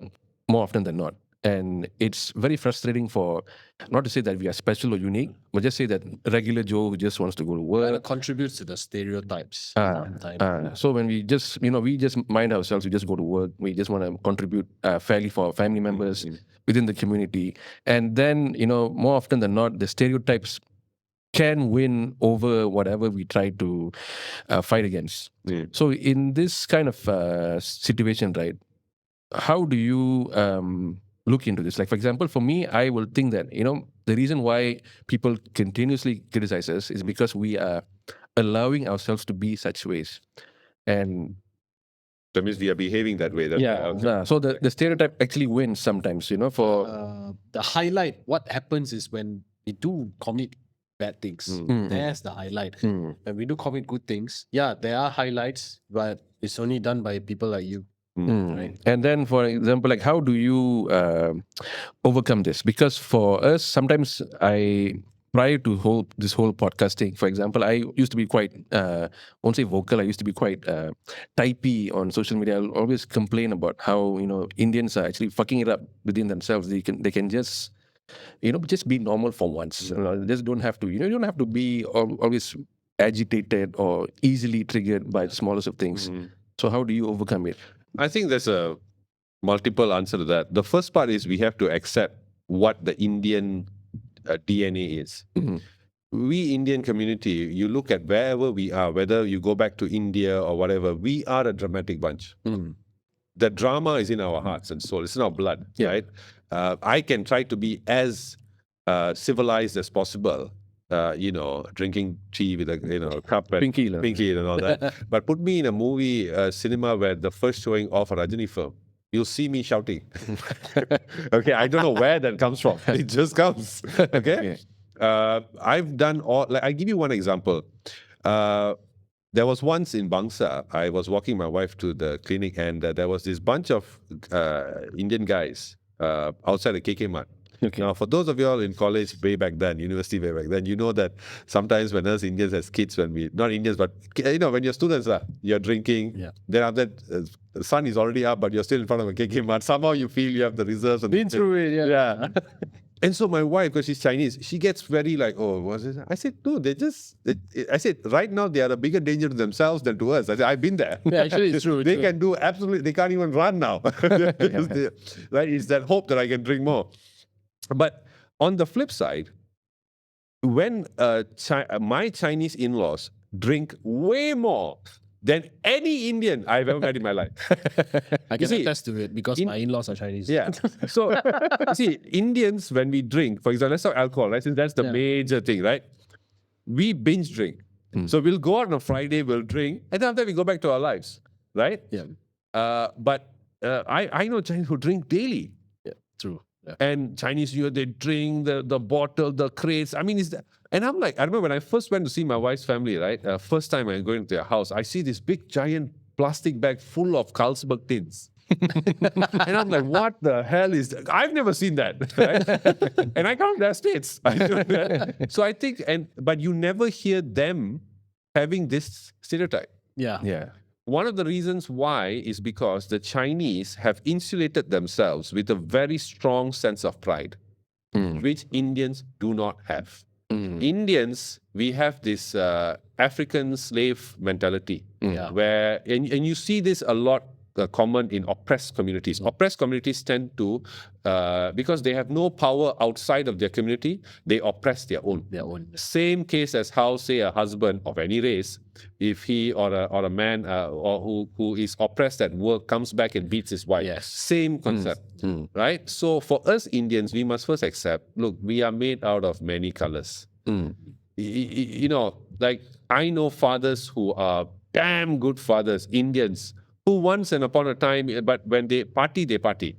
more often than not. And it's very frustrating for, not to say that we are special or unique, but just say that regular Joe who just wants to go to And work. it contributes to the stereotypes sometimes. So when we just mind ourselves, we just go to work, we just want to contribute fairly for our family members within the community. And then, more often than not, the stereotypes can win over whatever we try to fight against. So in this kind of situation, right, how do you look into this? Like, for example, for me, I will think that, the reason why people continuously criticize us is because we are allowing ourselves to be such ways. And That means we are behaving that way. That's yeah, why, okay. so the stereotype actually wins sometimes, for The highlight, what happens is when we do commit bad things, there's the highlight. When we do commit good things, yeah, there are highlights, but it's only done by people like you. Right. And then, for example, like, how do you overcome this? Because for us, sometimes prior to this whole podcasting, for example, I used to be quite, won't say vocal, I used to be quite typey on social media. I'll always complain about how, Indians are actually fucking it up within themselves. They can just, just be normal for once. Just don't have to, you don't have to be always agitated or easily triggered by the smallest of things. So how do you overcome it? I think there's a multiple answer to that. The first part is we have to accept what the Indian DNA is. We Indian community, you look at wherever we are, whether you go back to India or whatever, we are a dramatic bunch. The drama is in our hearts and soul. It's in our blood, right? I can try to be as civilized as possible, drinking tea with a cup and Pinky, and all that. But put me in a movie cinema where the first showing of a Rajini film, you'll see me shouting. Okay, I don't know where that comes from. It just comes. Okay. I've done all. Like, I give you one example. There was once in Bangsa, I was walking my wife to the clinic, and there was this bunch of Indian guys outside the KK Mart. Okay. Now, for those of you all in college way back then, university way back then, you know that sometimes when us Indians as kids, not Indians, but when you're students, you're drinking. Yeah. Then after that, the sun is already up, but you're still in front of a KK Mart. Somehow you feel you have the reserves. And Been through it, yeah. And so my wife, because she's Chinese, she gets very like, oh, what's this? I said, no, I said, right now they are a bigger danger to themselves than to us. I said, I've been there. Yeah, actually, it's true. They can do absolutely, they can't even run now. Right? It's that hope that I can drink more. But on the flip side, when my Chinese in-laws drink way more than any Indian I've ever met in my life. I can see, attest to it because my in-laws are Chinese. Yeah. So, you see, Indians, when we drink, for example, let's talk alcohol, right? Since that's the major thing, right? We binge drink. So we'll go out on a Friday, we'll drink, and then after that we go back to our lives, right? Yeah. But I know Chinese who drink daily. Yeah, true. Yeah. And Chinese New Year, they drink the bottle, the crates. I mean, and I'm like, I remember when I first went to see my wife's family, right? First time I go into their house, I see this big giant plastic bag full of Carlsberg tins. And I'm like, what the hell is that? I've never seen that. Right? And I come from their states. So I think, but you never hear them having this stereotype. Yeah. Yeah. One of the reasons why is because the Chinese have insulated themselves with a very strong sense of pride, which Indians do not have. Indians, we have this African slave mentality, where, and you see this a lot common in oppressed communities. Oppressed communities tend to, because they have no power outside of their community, they oppress their own. Same case as how, say, a husband of any race, if he or a man or who is oppressed at work comes back and beats his wife. Yes. Same concept, right? So for us Indians, we must first accept, look, we are made out of many colors. Like, I know fathers who are damn good fathers, Indians, who once and upon a time, but when they party, they party.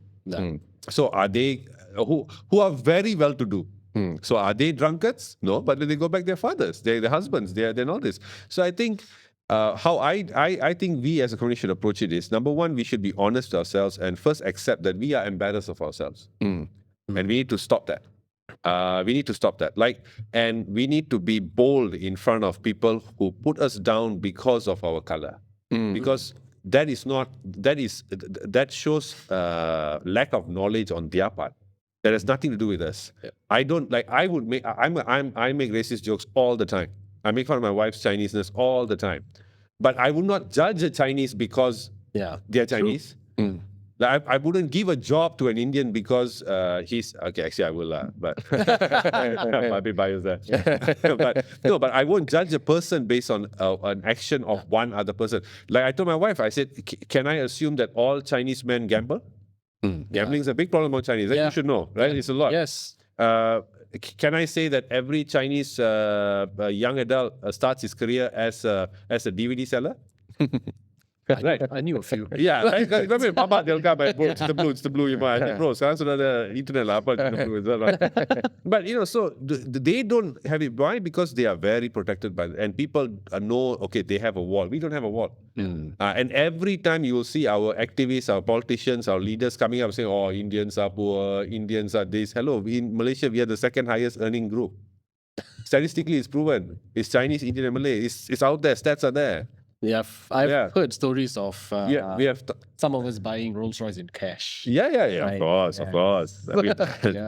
So are they, who are very well to do? So are they drunkards? No, but when they go back, their fathers, their husbands, they're all this. So I think how I think we as a community should approach it is, number one, we should be honest to ourselves and first accept that we are embarrassed of ourselves. And we need to stop that. And we need to be bold in front of people who put us down because of our color. Because that shows lack of knowledge on their part. That has nothing to do with us. I make racist jokes all the time. I make fun of my wife's Chineseness all the time. But I would not judge a Chinese because they're Chinese. Like I wouldn't give a job to an Indian because he's okay. Actually, I will, but I'll be biased there. But no, but I won't judge a person based on an action of one other person. Like I told my wife, I said, Can I assume that all Chinese men gamble? Gambling is a big problem among Chinese. You should know, right? It's a lot. Yes. Can I say that every Chinese young adult starts his career as a DVD seller? Right. I knew a few. Yeah, right. Remember, Mama Delga, but bro, it's the blue. You might, bro. Sekarang sudah ada internet lah. Apa the blue is that, right? But so they don't have it. Why? Because they are very protected by, and people know. Okay, they have a wall. We don't have a wall. And every time you will see our activists, our politicians, our leaders coming up saying, "Oh, Indians are poor. Indians are this." Hello, in Malaysia, we are the second highest earning group. Statistically, it's proven. It's Chinese, Indian, and Malay. It's out there. Stats are there. Yeah, I've heard stories of We have. some of us buying Rolls Royce in cash. Yeah. Right. Of course. I mean,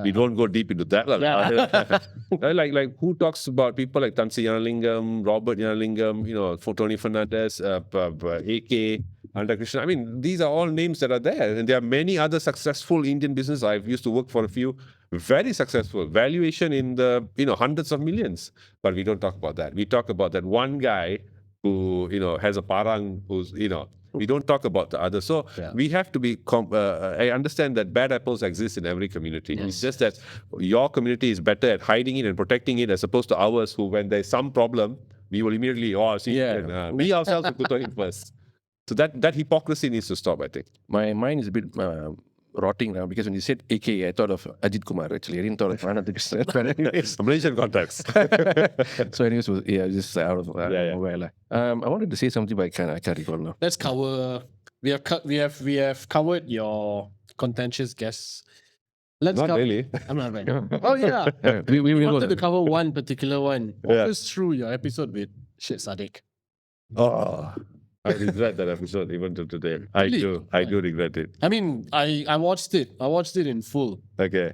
we don't go deep into that. Like who talks about people like Tan Sri Yanalingam, Robert Yanalingam, for Tony Fernandez, AK, Anda Krishna. I mean, these are all names that are there, and there are many other successful Indian business. I've used to work for a few, very successful, valuation in the hundreds of millions. But we don't talk about that. We talk about that one guy who has a parang, who's we don't talk about the others. So we have to be I understand that bad apples exist in every community. It's just that your community is better at hiding it and protecting it as opposed to ours, who when there's some problem we will immediately we ourselves will put on it first. So that hypocrisy needs to stop, I think. My mind is a bit rotting now because when you said AK, I thought of Ajit Kumar actually. I didn't thought of Anand Krishna. But anyways, Malaysian context. so anyways, just out of nowhere. I wanted to say something, but I can't recall now. Let's cover. We have covered your contentious guests. Let's Not cover. really. I'm not right. Oh yeah. We We will wanted go. to cover one particular one. Walk us through your episode with Shit Sadiq. Oh, I regret that episode even till today. I Really? do regret it. I mean, I watched it. I watched it in full. Okay.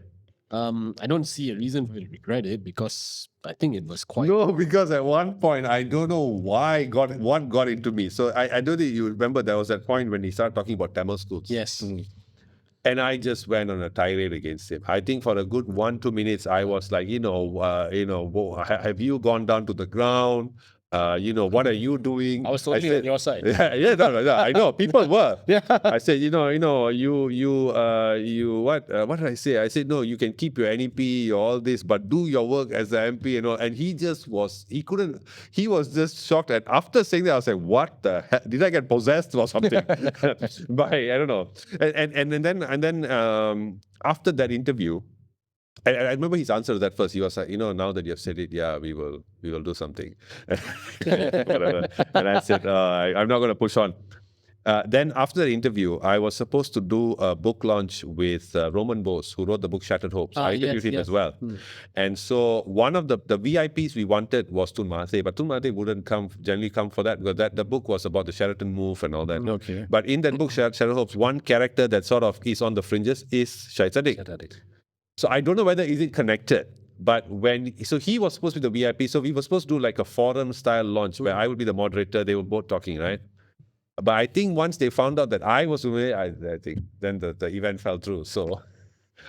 I don't see a reason for me to regret it because I think it was quite. No, because at one point I don't know why what got into me. So I don't think you remember there was that point when he started talking about Tamil schools. Yes. And I just went on a tirade against him. I think for a good 1-2 minutes, I was like, have you gone down to the ground? What are you doing? I was totally on your side. No, I know people were. Yeah. I said, you what did I say? I said, no, you can keep your NEP, all this, but do your work as an MP and all. And he was just shocked. And after saying that, I was like, what the hell? Did I get possessed or something? By, I don't know. And then after that interview, I remember his answer to that first. He was like, now that you have said it, we will do something. Whatever. And I said, I'm not going to push on. Then after the interview, I was supposed to do a book launch with Roman Bose, who wrote the book Shattered Hopes. I interviewed him as well. And so one of the VIPs we wanted was Tun Mahathir, but Tun Mahathir wouldn't generally come for that because the book was about the Sheraton move and all that. Okay. But in that book, Shattered Hopes, one character that sort of is on the fringes is Syed Sadiq. So I don't know whether is it connected, but so he was supposed to be the VIP, so we were supposed to do like a forum style launch where I would be the moderator, they were both talking, right? But I think once they found out that I was away, I think then the event fell through. So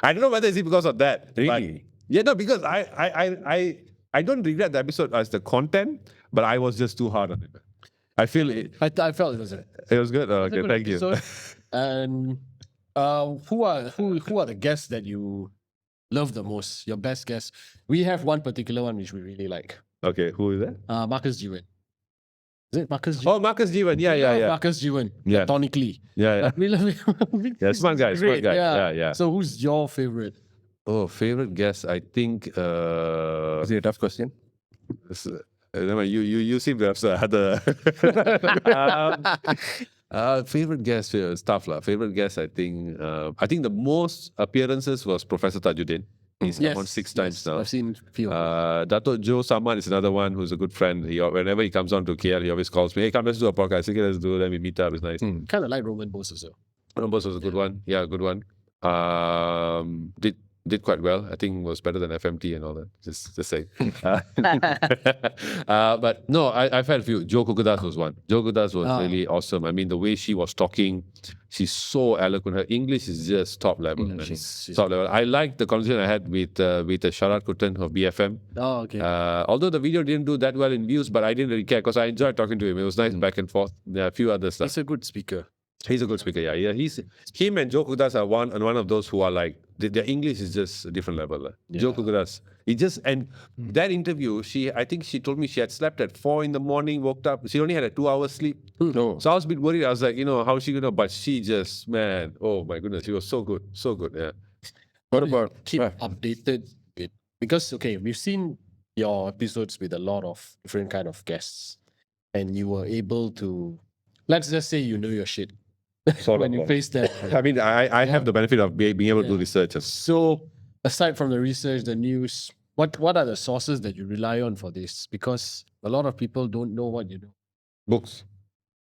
I don't know whether it's because of that. Really? No, because I don't regret the episode as the content, but I was just too hard on it. I feel it. I felt it was a Good. Okay, good thank you. episode. And who are the guests that you love the most? Your best guest? We have one particular one which we really like. Okay, who is that? Marcus Jiwan. Is it Marcus Jiwan? Oh, Marcus Jiwan. Yeah. Marcus Jiwan. Yeah. Tonically. Yeah. We love him. Yeah, smart guy. Great, Yeah. So who's your favorite? Oh, favorite guest? I think. Is it a tough question? You seem to have other. Favorite guest, stuff lah. Favorite guest, I think the most appearances was Professor Tajuddin. He's come on 6 times now. I've seen a few. Dato' Joe Samad is another one who's a good friend. Whenever he comes on to KL, he always calls me, hey, come, let's do a podcast. Okay, let's do it. Then we meet up. It's nice. Kind of like Roman Bose also. Roman Bose was a good one. Yeah, good one. did quite well. I think was better than FMT and all that. Just say. But no, I've had a few. Jo Kukudas was one. Jo Kukudas was really awesome. I mean, the way she was talking, she's so eloquent. Her English is just top level. Man. She's Top level. I liked the conversation I had with Sharat Kutan of BFM. Oh, okay. Although the video didn't do that well in views, but I didn't really care because I enjoyed talking to him. It was nice back and forth. There are a few others. He's a good speaker. He's a good speaker, yeah. Him and Joe Kukudas are one of those who are like their English is just a different level. Joe Kukudas, that interview, I think she told me she had slept at 4 a.m, woke up. She only had a 2 hour sleep. No. So I was a bit worried. I was like, how's she gonna? But she just, man, oh my goodness, she was so good, yeah. What about Keep updated with, because we've seen your episodes with a lot of different kind of guests, and you were able to, let's just say you know your shit Sort when of. you face that. I mean, I have the benefit of being able to do research. So aside from the research, the news, what are the sources that you rely on for this? Because a lot of people don't know what you do. Books,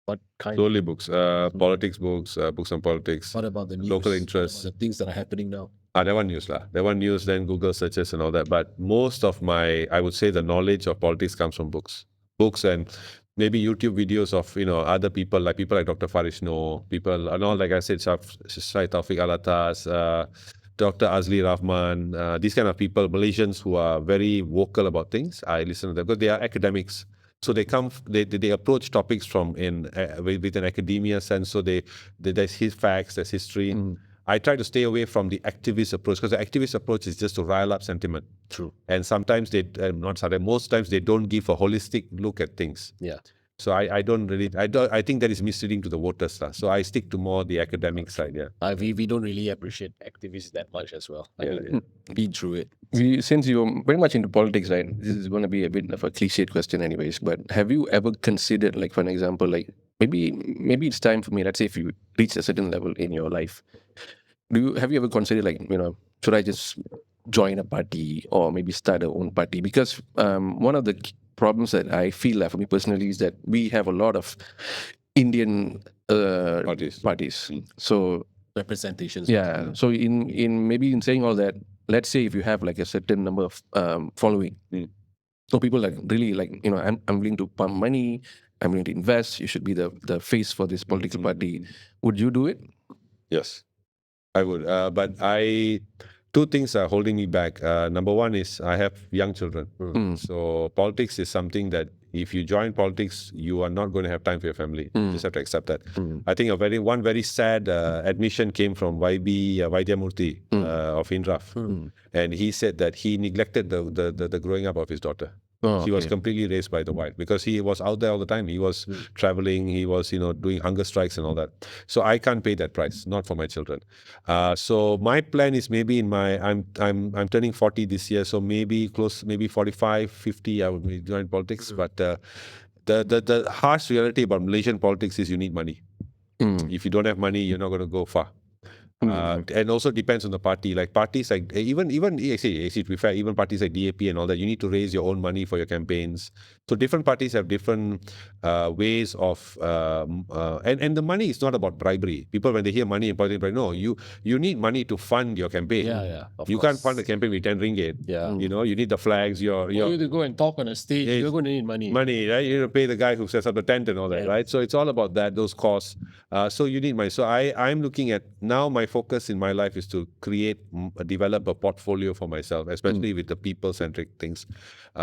What kind? solely books, politics books, books on politics. What about the news? Local What interests. about the things that are happening now? That one news lah. That one news, then Google searches and all that. But most of I would say the knowledge of politics comes from books. Books and maybe YouTube videos of, other people like Dr. Farish Noor, people, and all, like I said, Shai Taufik Alatas, Dr. Azli Rahman, these kind of people, Malaysians who are very vocal about things. I listen to them because they are academics. So they approach topics from with an academia sense. So there's his facts, there's history. I try to stay away from the activist approach because the activist approach is just to rile up sentiment. True. And sometimes most times they don't give a holistic look at things. Yeah. So I think that is misleading to the voters. So I stick to more the academic side. Yeah. We don't really appreciate activists that much as well. I mean, been through it. Since you're very much into politics, right? This is going to be a bit of a cliched question, anyways. But have you ever considered, like, for an example, like maybe it's time for me. Let's say if you reach a certain level in your life, have you ever considered, like, should I just join a party or maybe start our own party? Because one of the problems that I feel for me personally is that we have a lot of Indian parties. So Representations. yeah. So in saying all that, let's say if you have like a certain number of following, so people like really like, I'm willing to pump money, I'm willing to invest. You should be the face for this political party. Would you do it? Yes, I would. But two things are holding me back. Number one is I have young children. So politics is something that if you join politics, you are not going to have time for your family. You just have to accept that. I think one very sad admission came from Vaidhyamurthy of INRAF. And he said that he neglected the growing up of his daughter. He was completely raised by the wife because he was out there all the time. He was traveling. He was, doing hunger strikes and all that. So I can't pay that price, not for my children. So my plan is maybe I'm turning 40 this year, so maybe 45, 50, I would join politics. But the harsh reality about Malaysian politics is you need money. If you don't have money, you're not going to go far. And also depends on the party. Like parties like even to be fair, even parties like DAP and all that, you need to raise your own money for your campaigns. So different parties have different ways of and the money is not about bribery. People when they hear money in politics, no, you need money to fund your campaign. You can't fund a campaign with 10 ringgit. You need the flags. You need to go and talk on a stage. You're going to need money. Money, right? You need to pay the guy who sets up the tent and all that, right? So it's all about that, those costs. So you need money. So I'm looking at now my focus in my life is to develop a portfolio for myself, especially with the people-centric things.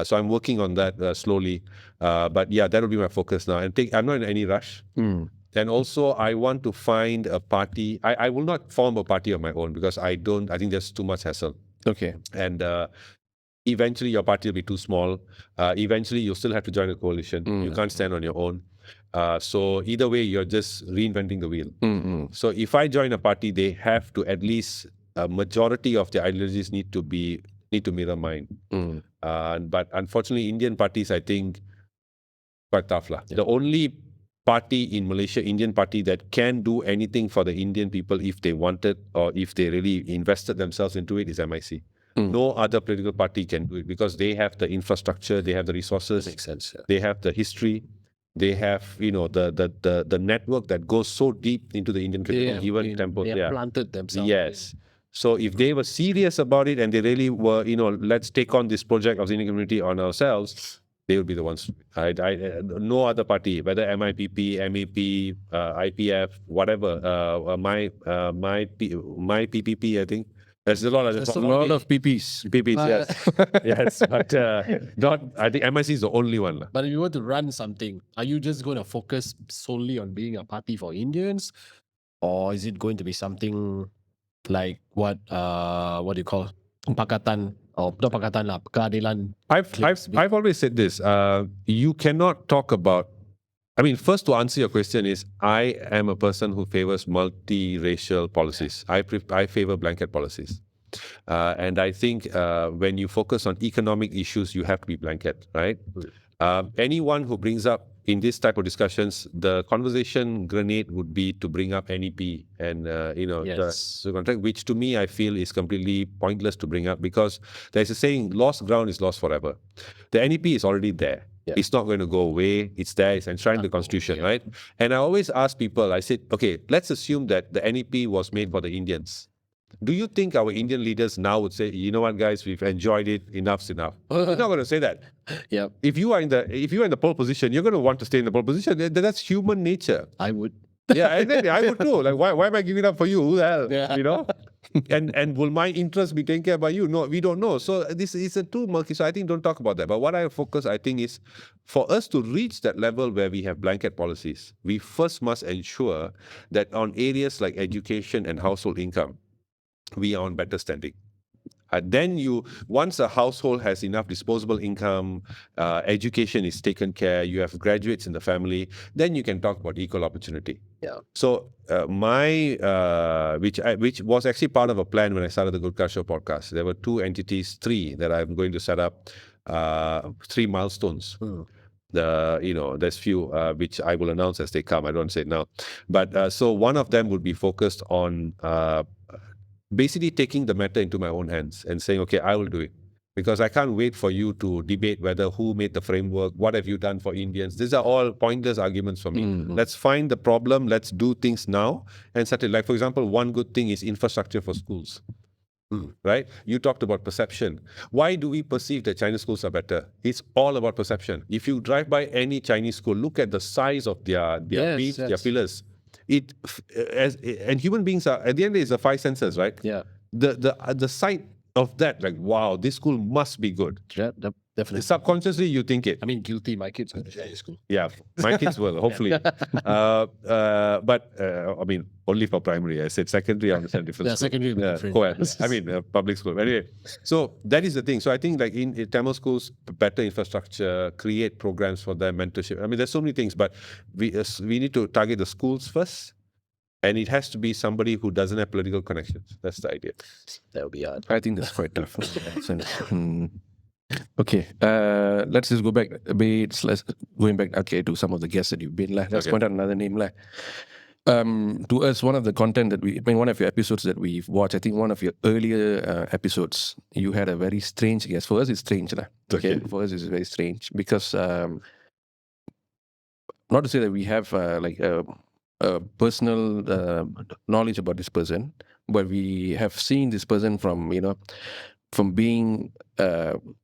So I'm working on that slowly. But yeah, that will be my focus now. And I'm not in any rush. And also, I want to find a party. I will not form a party of my own because I think there's too much hassle. Okay. And eventually, your party will be too small. Eventually, you'll still have to join a coalition. You can't stand on your own. So either way, you're just reinventing the wheel. So if I join a party, they have to at least a majority of the ideologies need to mirror mine. But unfortunately, Indian parties, I think, quite tough lah. The only party in Malaysia, Indian party that can do anything for the Indian people if they wanted or if they really invested themselves into it is MIC. No other political party can do it because they have the infrastructure, they have the resources, Makes sense. they have the history. They have, the network that goes so deep into the Indian community. They have planted themselves. Yes. So if they were serious about it and they really were, let's take on this project of the Indian community on ourselves, they would be the ones. No other party, whether MIPP, MEP, IPF, whatever, my PPP, I think. There's a lot of There's a lot of PPs. PPs, yes. Yes, but not, I think MIC is the only one. But if you were to run something, are you just going to focus solely on being a party for Indians, or is it going to be something like what do you call pakatan or not pakatan lah, keadilan? I've always said this. You cannot talk about. I mean, first to answer your question is, I am a person who favors multiracial policies. I favor blanket policies, and I think when you focus on economic issues, you have to be blanket, right? Anyone who brings up in this type of discussions, the conversation grenade would be to bring up NEP and the contract, which to me I feel is completely pointless to bring up, because there's a saying, lost ground is lost forever. The NEP is already there. Yeah. It's not going to go away. It's there. It's enshrined in the Constitution, right? And I always ask people, I said, okay, let's assume that the NEP was made for the Indians. Do you think our Indian leaders now would say, you know what, guys, we've enjoyed it, enough's enough? They're not going to say that. Yeah, If you are in the pole position, you're going to want to stay in the pole position. That's human nature. I would. Yeah, exactly. I would too. Like, why am I giving up for you? Who the hell? Yeah. You know? And will my interests be taken care by you? No, we don't know. So this is a too murky. So I think don't talk about that. But what I focus, I think, is for us to reach that level where we have blanket policies, we first must ensure that on areas like education and household income, we are on better standing. Then once a household has enough disposable income, education is taken care, you have graduates in the family, then you can talk about equal opportunity. Yeah. So which was actually part of a plan when I started the Goodcast Show podcast. There were three that I'm going to set up, 3 milestones. There's few which I will announce as they come. I don't say it now. But so one of them would be focused on basically taking the matter into my own hands and saying, okay, I will do it. Because I can't wait for you to debate whether who made the framework, what have you done for Indians. These are all pointless arguments for me. Let's find the problem, let's do things now and settle. Like, for example, one good thing is infrastructure for schools. Right? You talked about perception. Why do we perceive that Chinese schools are better? It's all about perception. If you drive by any Chinese school, look at the size of their beams, their pillars. And human beings are, at the end, it's the 5 senses, right? Yeah. The sight of that, like, wow, this school must be good. Yeah, definitely. Subconsciously, you think it. I mean, guilty. My kids go to Chinese school. Yeah, my kids will, hopefully. But I mean, only for primary. I said secondary, I understand different. Yeah, secondary will be different. Co-ed. I mean, public school. Anyway, so that is the thing. So I think like in Tamil schools, better infrastructure, create programs for them, mentorship. I mean, there's so many things, but we need to target the schools first. And it has to be somebody who doesn't have political connections. That's the idea. That would be hard. I think that's quite tough. Okay, let's just go back a bit. Going back, to some of the guests that you've been. Let's point out another name. To us, one of the content one of your episodes that we've watched, I think one of your earlier episodes, you had a very strange guest. For us, it's strange. Okay. For us, it's very strange because, not to say that we have personal knowledge about this person, but we have seen this person from being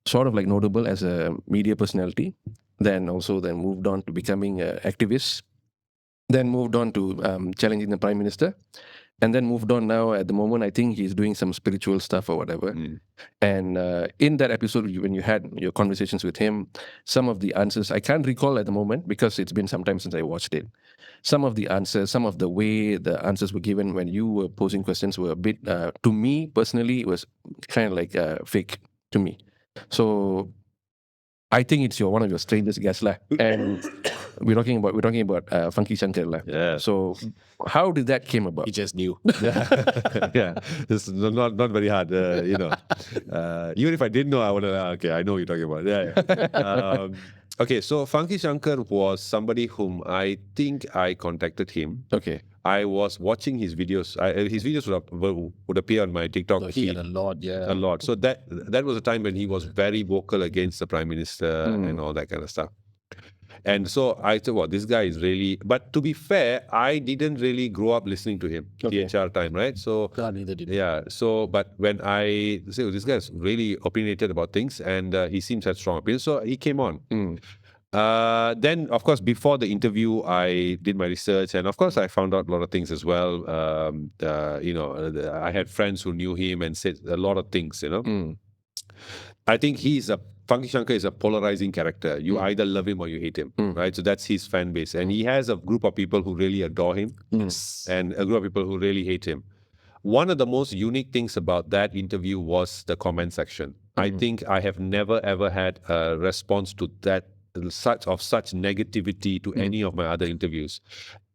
sort of like notable as a media personality, then moved on to becoming an activist, then moved on to challenging the Prime Minister, and then moved on now. At the moment, I think he's doing some spiritual stuff or whatever. And in that episode, when you had your conversations with him, some of the answers, I can't recall at the moment because it's been some time since I watched it. Some of the answers, some of the way the answers were given when you were posing questions were a bit, to me personally, it was kind of like fake to me. So I think it's one of your strangest guests, and we're talking about Funky Shankar, Yeah. So how did that came about? He just knew. Yeah, it's not very hard. Even if I didn't know, I would have. Okay, I know what you're talking about. Yeah. Okay, so Funky Shankar was somebody whom I think I contacted him. Okay. I was watching his videos. His videos would appear on my TikTok He feed had a lot, a lot. So that was a time when he was very vocal against the Prime Minister and all that kind of stuff. And so I thought, well, this guy is really. But to be fair, I didn't really grow up listening to him. Okay. THR time, right? So Neither did. yeah. So, but when I say, oh, this guy's really opinionated about things, and he seems to have strong opinions, so he came on. Then, of course, before the interview, I did my research, and of course, I found out a lot of things as well. I had friends who knew him and said a lot of things. I think Funky Shankar is a polarizing character. You either love him or you hate him, right? So that's his fan base, and he has a group of people who really adore him, and a group of people who really hate him. One of the most unique things about that interview was the comment section. I think I have never ever had a response to that such negativity to any of my other interviews.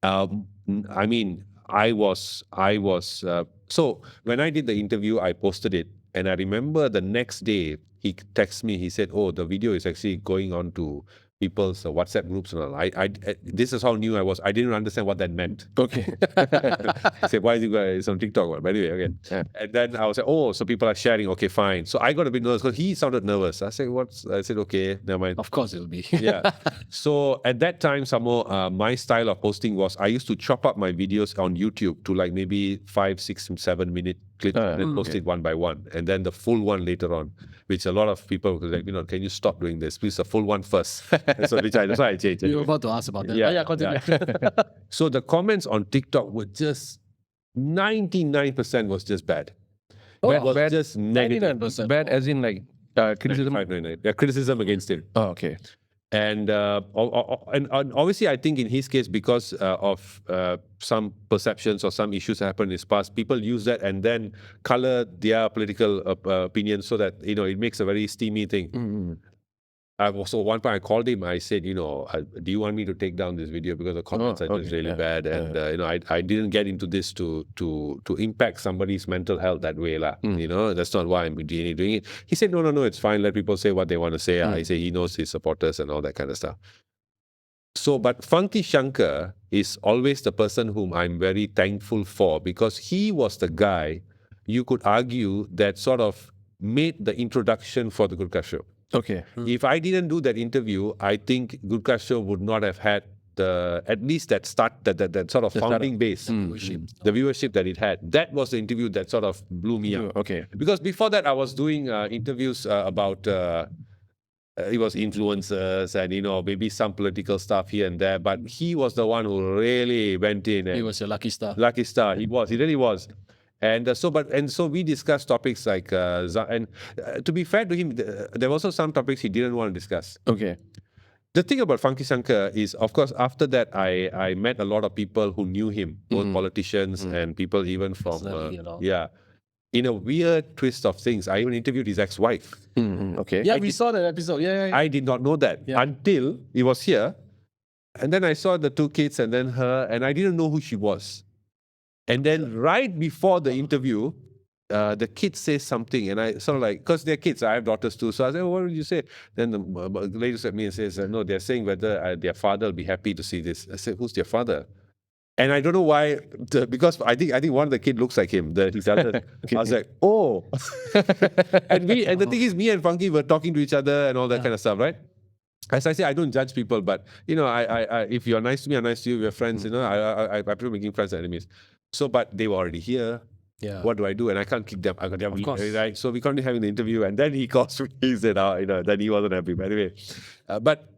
I mean, I was so when I did the interview, I posted it, and I remember the next day he texted me. He said, "Oh, the video is actually going on to people's WhatsApp groups and all." This is how new I was. I didn't understand what that meant. Okay. I said, "Why is it it's on TikTok?" But anyway, okay. Yeah. And then I was like, "Oh, so people are sharing. Okay, fine." So I got a bit nervous because he sounded nervous. I said, "What?" I said, "Okay, never mind." Of course, it'll be. Yeah. So at that time, somehow my style of posting was I used to chop up my videos on YouTube to like maybe 5, 6, 7 minute clips and then post it one by one, and then the full one later on. Which a lot of people were like, can you stop doing this? Please, the full one first. So that's why I changed it. You were about to ask about that. Yeah, Yeah, continue. So the comments on TikTok were just 99% was just bad. Bad, was bad, just negative. 99%. Bad as in like criticism. 599. Yeah, criticism against him. Oh, okay. And obviously, I think in his case, because of some perceptions or some issues that happened in his past, people use that and then color their political opinions so that it makes a very steamy thing. So one point I called him. I said, do you want me to take down this video because the comments are just really bad, and I didn't get into this to impact somebody's mental health that way, lah. That's not why I'm doing it. He said, no, it's fine. Let people say what they want to say. I say he knows his supporters and all that kind of stuff. So, but Funky Shankar is always the person whom I'm very thankful for because he was the guy you could argue that sort of made the introduction for the Goodcast show. Okay. If I didn't do that interview, I think Goodcast show would not have had at least that sort of founding base, the viewership that it had. That was the interview that sort of blew me up. Okay. Because before that, I was doing interviews about it was influencers and maybe some political stuff here and there. But he was the one who really went in. And He was your lucky star. Lucky star. He really was. And so we discussed topics like to be fair to him, there were also some topics he didn't want to discuss. Okay. The thing about Funky Shankar is, of course, after that I met a lot of people who knew him, both politicians and people even from in a weird twist of things. I even interviewed his ex-wife. Okay. Yeah, we saw that episode. Yeah. I did not know that until he was here, and then I saw the 2 kids and then her, and I didn't know who she was. And then right before the interview, the kid says something, and I sort of like, because they're kids, I have daughters too. So I said, what did you say? Then the lady looked at me and says, no, they're saying whether their father will be happy to see this. I said, who's their father? And I don't know why, because I think one of the kid looks like him. His elder. I was like, oh. and the thing is, me and Funky were talking to each other and all that kind of stuff, right? As I say, I don't judge people, but I if you're nice to me, I'm nice to you. We're friends. I prefer making friends and enemies. So, but they were already here. Yeah. What do I do? And I can't kick them. I got them, Of course. right? So we continued having the interview, and then he calls me. He said, then he wasn't happy. But anyway, but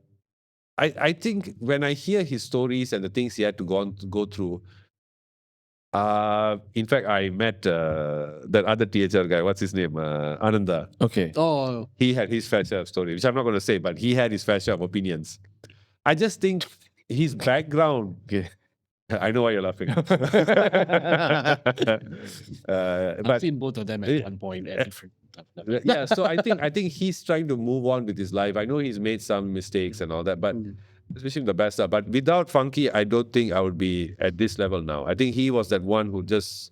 I think when I hear his stories and the things he had to go through. In fact, I met that other THR guy. What's his name? Ananda. Okay. Oh, He had his fair share of story, which I'm not going to say, but he had his fair share of opinions. I just think his background. Okay. I know why you're laughing. I've But seen both of them at one point at different. yeah, so I think he's trying to move on with his life. I know he's made some mistakes and all that, but I wish him the best. But without Funky, I don't think I would be at this level now. I think he was that one who just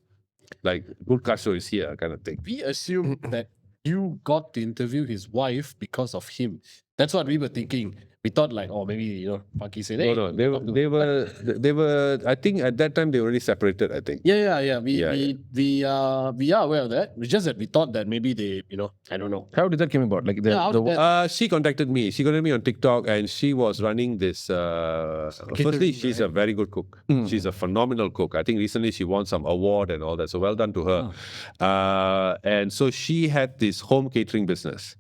like Goodcast show is here kind of thing. We assume that you got to interview his wife because of him. That's what we were thinking. We thought like, oh, maybe Funky said, hey, No, they were. I think at that time they were already separated. I think. yeah. Yeah, We are aware of that. It's just that we thought that maybe they, I don't know. How did that came about? Like Yeah, how did that- She contacted me. She contacted me on TikTok, and she was running this. Firstly, she's a very good cook. She's a phenomenal cook. I think recently she won some award and all that. So well done to her. And so she had this home catering business.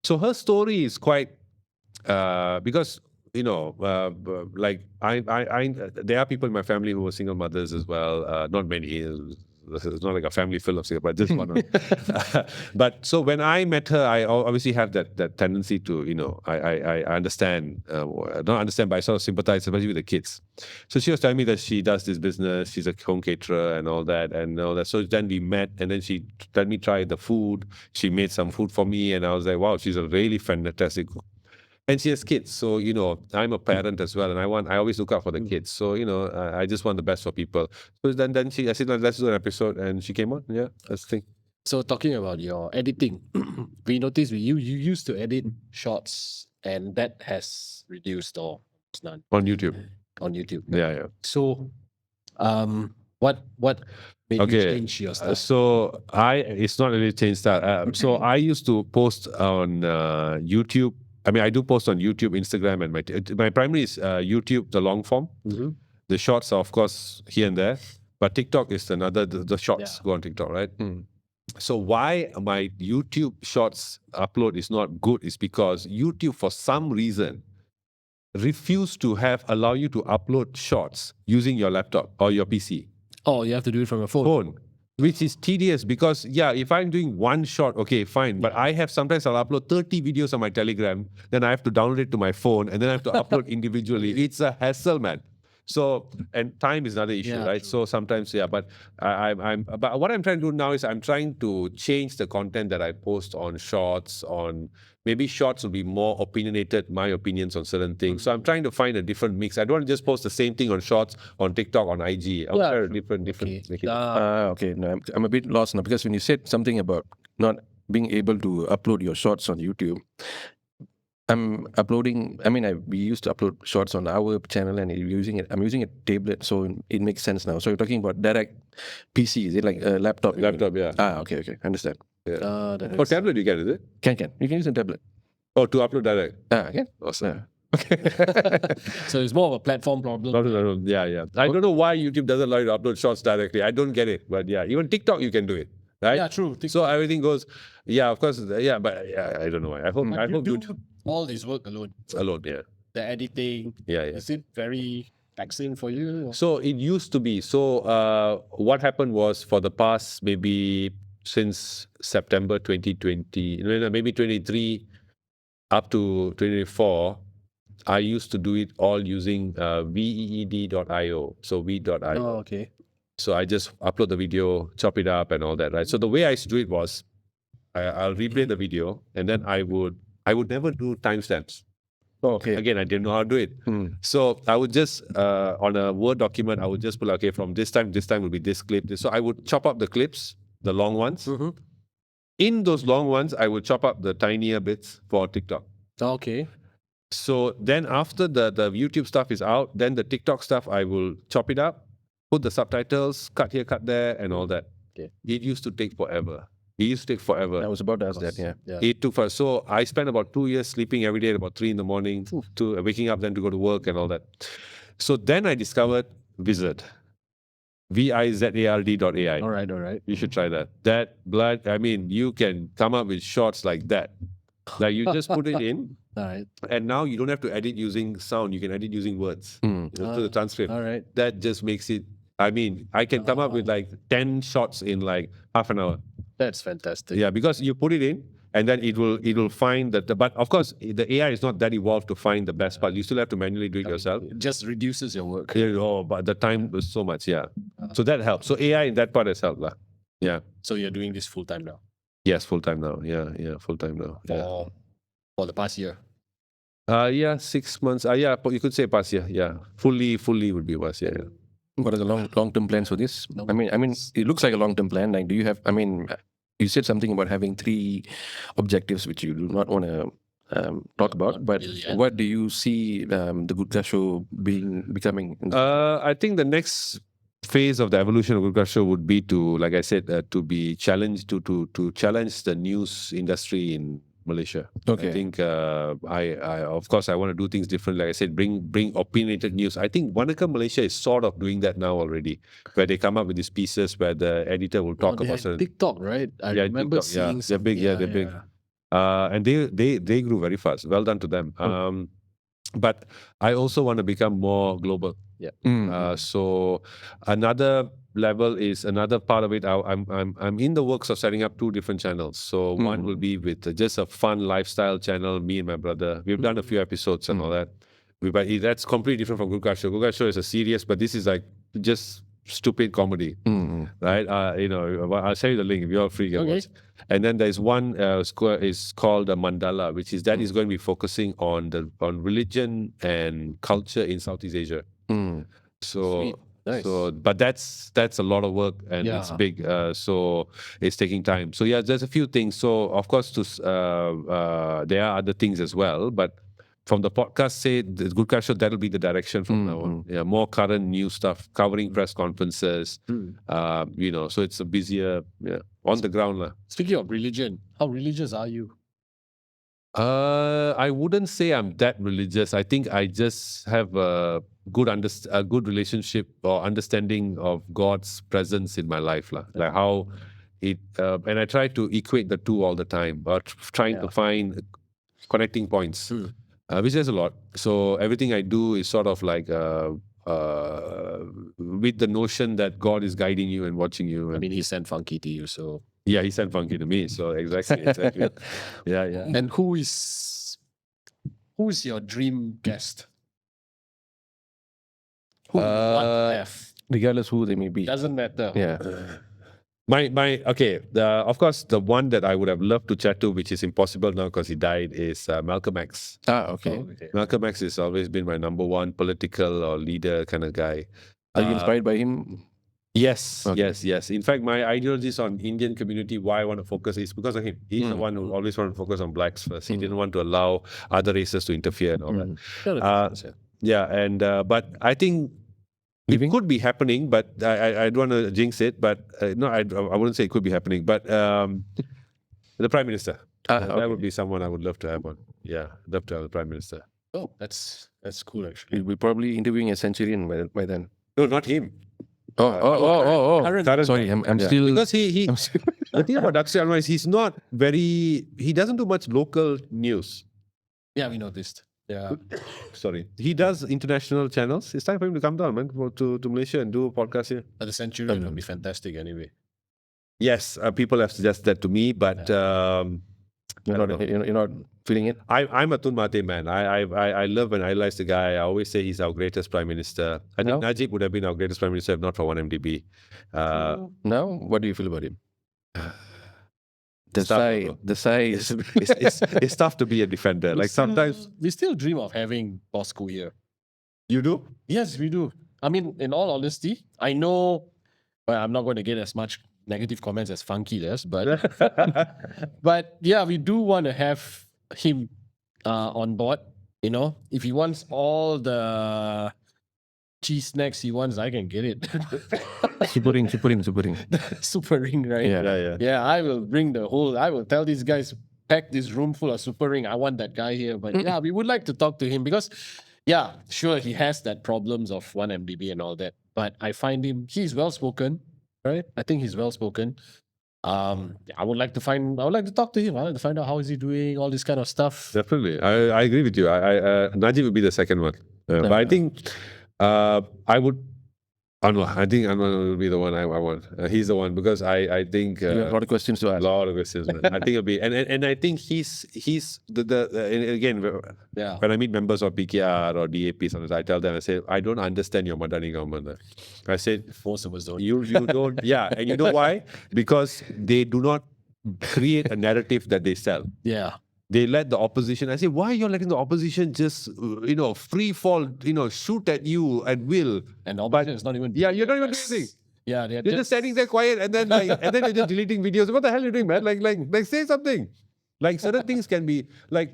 So her story is quite because like there are people in my family who are single mothers as well. Not many. It's not like a family full of single, but just one. But so when I met her, I obviously have that tendency to I understand, not understand, but I sort of sympathize, especially with the kids. So she was telling me that she does this business. She's a home caterer and all that and all that. So then we met, and then she let me try the food. She made some food for me, and I was like, wow, she's a really fantastic cook. And she has kids, so I'm a parent as well, and I always look out for the kids. So I just want the best for people. So then I said, let's do an episode, and she came on. Yeah, that's the thing. So talking about your editing, we noticed you used to edit shorts, and that has reduced or it's none On YouTube. on YouTube. Yeah. So, what made you change your style? So it's not really changed style. So I used to post on YouTube. I mean, I do post on YouTube, Instagram, and my primary is YouTube, the long form. The shorts are, of course, here and there. But TikTok is another, the shorts go on TikTok, right? So why my YouTube shorts upload is not good is because YouTube, for some reason, refused to allow you to upload shorts using your laptop or your PC. Oh, you have to do it from your phone. Which is tedious because, if I'm doing one shot, okay, fine. But sometimes I'll upload 30 videos on my Telegram, then I have to download it to my phone, and then I have to upload individually. It's a hassle, man. So, and time is another issue, right? True. So sometimes, but but what I'm trying to do now is I'm trying to change the content that I post on shorts. Maybe shorts will be more opinionated, my opinions on certain things. So I'm trying to find a different mix. I don't want to just post the same thing on shorts, on TikTok, on IG. I'll try different. Okay, no, I'm a bit lost now because when you said something about not being able to upload your shorts on YouTube, I'm uploading. I mean, we used to upload shorts on our channel, and I'm using a tablet, so it makes sense now. So you're talking about direct PC, is it like a laptop? Laptop, yeah. Okay, understand. Yeah. For tablet, you can, is it? Can you can use a tablet? Oh, to upload direct. Can. Awesome. Okay. So it's more of a platform problem. Yeah. I don't know why YouTube doesn't allow you to upload shorts directly. I don't get it, but even TikTok you can do it. Right? Yeah, true. So everything goes, of course, but I don't know why. I hope you do all this work alone. Yeah. The editing. Yeah. Is it very taxing for you? So it used to be. So what happened was for the past maybe since September 2020, maybe 23 up to 2024, I used to do it all using veed.io. So veed.io. Oh, okay. So I just upload the video, chop it up and all that, right? So the way I used to do it was I'll replay the video, and then I would never do timestamps. Oh, okay. Again, I didn't know how to do it. So I would just, on a Word document, I would just put, okay, from this time will be this clip. So I would chop up the clips, the long ones. In those long ones, I would chop up the tinier bits for TikTok. Okay. So then after the YouTube stuff is out, then the TikTok stuff, I will chop it up, put the subtitles, cut here, cut there, and all that. Okay. It used to take forever. I was about to ask that, yeah. It took forever. So I spent about 2 years sleeping every day at about 3 in the morning, to waking up then to go to work and all that. So then I discovered Wizard. VIZARD.ai. All right. You should try that. You can come up with shorts like that. Like you just put it in, All right. and now you don't have to edit using sound. You can edit using words to the transcript. All right. That just makes it. I can come up with like 10 shots in like half an hour. That's fantastic. Yeah, because you put it in, and then it will find that. But of course, the AI is not that evolved to find the best part. You still have to manually do it yourself. It just reduces your work. But the time was so much. Yeah, so that helps. So AI in that part has helped, lah. Yeah. So you're doing this full time now? Yes, full time now. Yeah, full time now. For the past year. 6 months. You could say past year. Yeah, fully would be past year. Yeah. What are the long-term plans for this? I mean, it looks like a long-term plan. Like, do you have? I mean, you said something about having 3 objectives which you do not want to talk about. But Brilliant. what do you see the Goodcast show becoming? I think the next phase of the evolution of Goodcast show would be to, like I said, to be challenged to challenge the news industry in Malaysia. Okay. I think I of course I want to do things different. Like I said, bring opinionated news. I think Wanaka Malaysia is sort of doing that now already, where they come up with these pieces where the editor will talk They about had certain. TikTok, right? I Yeah, remember TikTok, yeah. seeing They're big, yeah, they're big. And they grew very fast. Well done to them. But I also want to become more global. So another level is another part of it. I'm in the works of setting up two different channels. So one will be with just a fun lifestyle channel. Me and my brother, we've done a few episodes and all that. But that's completely different from Goodcast Show. Goodcast Show is a serious, but this is like just stupid comedy, right? I'll send you the link if you're free. You can watch. And then there's one square is called a Mandala, which is is going to be focusing on religion and culture in Southeast Asia. So, Nice. but that's a lot of work and it's Yeah. big. So it's taking time. So yeah, there's a few things. So of course, there are other things as well. But from the podcast, say the Goodcast Show, that'll be the direction from now on. Yeah, more current news stuff, covering press conferences. So it's a busier, on the ground lah. Speaking of religion, how religious are you? I wouldn't say I'm that religious. I think I just have a good relationship or understanding of God's presence in my life, lah. Like how it, and I try to equate the two all the time, but trying to find connecting points, which is a lot. So everything I do is sort of like with the notion that God is guiding you and watching you. I And mean, he sent Funky to you, so. yeah, he sent Funky to me. So exactly. Yeah. And who is your dream guest? Who do you want to have? Regardless who they may be. Doesn't matter. Yeah. Of course, the one that I would have loved to chat to, which is impossible now because he died, is Malcolm X. Okay. Malcolm X has always been my number one political or leader kind of guy. Are you inspired by him? Yes, Okay. yes. In fact, my ideologies on Indian community, why I want to focus is because of him. He's the one who always wanted to focus on blacks first. He didn't want to allow other races to interfere and all that. But I think it could be happening, but I don't want to jinx it. But no, I wouldn't say it could be happening. But the Prime Minister, that would be someone I would love to have on. Yeah, love to have the Prime Minister. Oh, that's cool actually. We're probably interviewing a centurion by then. No, not him. Oh. Current- Sorry, I'm still. Because he I'm still the thing about Dr. Anwar is he doesn't do much local news. Yeah, we noticed. Yeah. Sorry. He does international channels. It's time for him to come down, man, to Malaysia and do a podcast here. But the Centurion would be fantastic anyway. Yes, people have suggested that to me, but you're not feeling it. I'm a Tun Mahathir man. I love and idolize the guy. I always say he's our greatest prime minister. I think Najib would have been our greatest prime minister if not for 1MDB. Now, what do you feel about him? The size. It's tough to be a defender. Like sometimes we still dream of having Bosco here. you do. Yes, we do. I mean, in all honesty, I know I'm not going to get as much negative comments as Funky does, but but yeah, we do want to have him on board. You know, if he wants all the cheese snacks he wants, I can get it. Supering. Super ring, right? Yeah. Yeah, I will bring I will tell these guys, pack this room full of super ring. I want that guy here. But yeah, we would like to talk to him because, yeah, sure, he has that problems of 1MDB and all that. But I find he's well spoken, right? I think he's well spoken. I would like to talk to him. I like to find out how is he doing, all this kind of stuff. Definitely. I agree with you. Najib would be the second one. But I think I would. I think Anwar will be the one I want. He's the one because I think You have a lot of questions to a ask. lot of questions. Man. I think it'll be and I think he's and again Yeah. when I meet members of PKR or DAP, sometimes I tell them, I say, I don't understand your Madani government. I said, Most of us don't. you don't, yeah, and you know why? Because they do not create a narrative that they sell. Yeah. They let the opposition. I say, why are you letting the opposition just free fall, shoot at you at will? And the opposition is not even. Yeah, you're not even doing anything. Yeah, they're You're just standing there quiet, and then you're just deleting videos. What the hell are you doing, man? Like say something. Like certain things can be like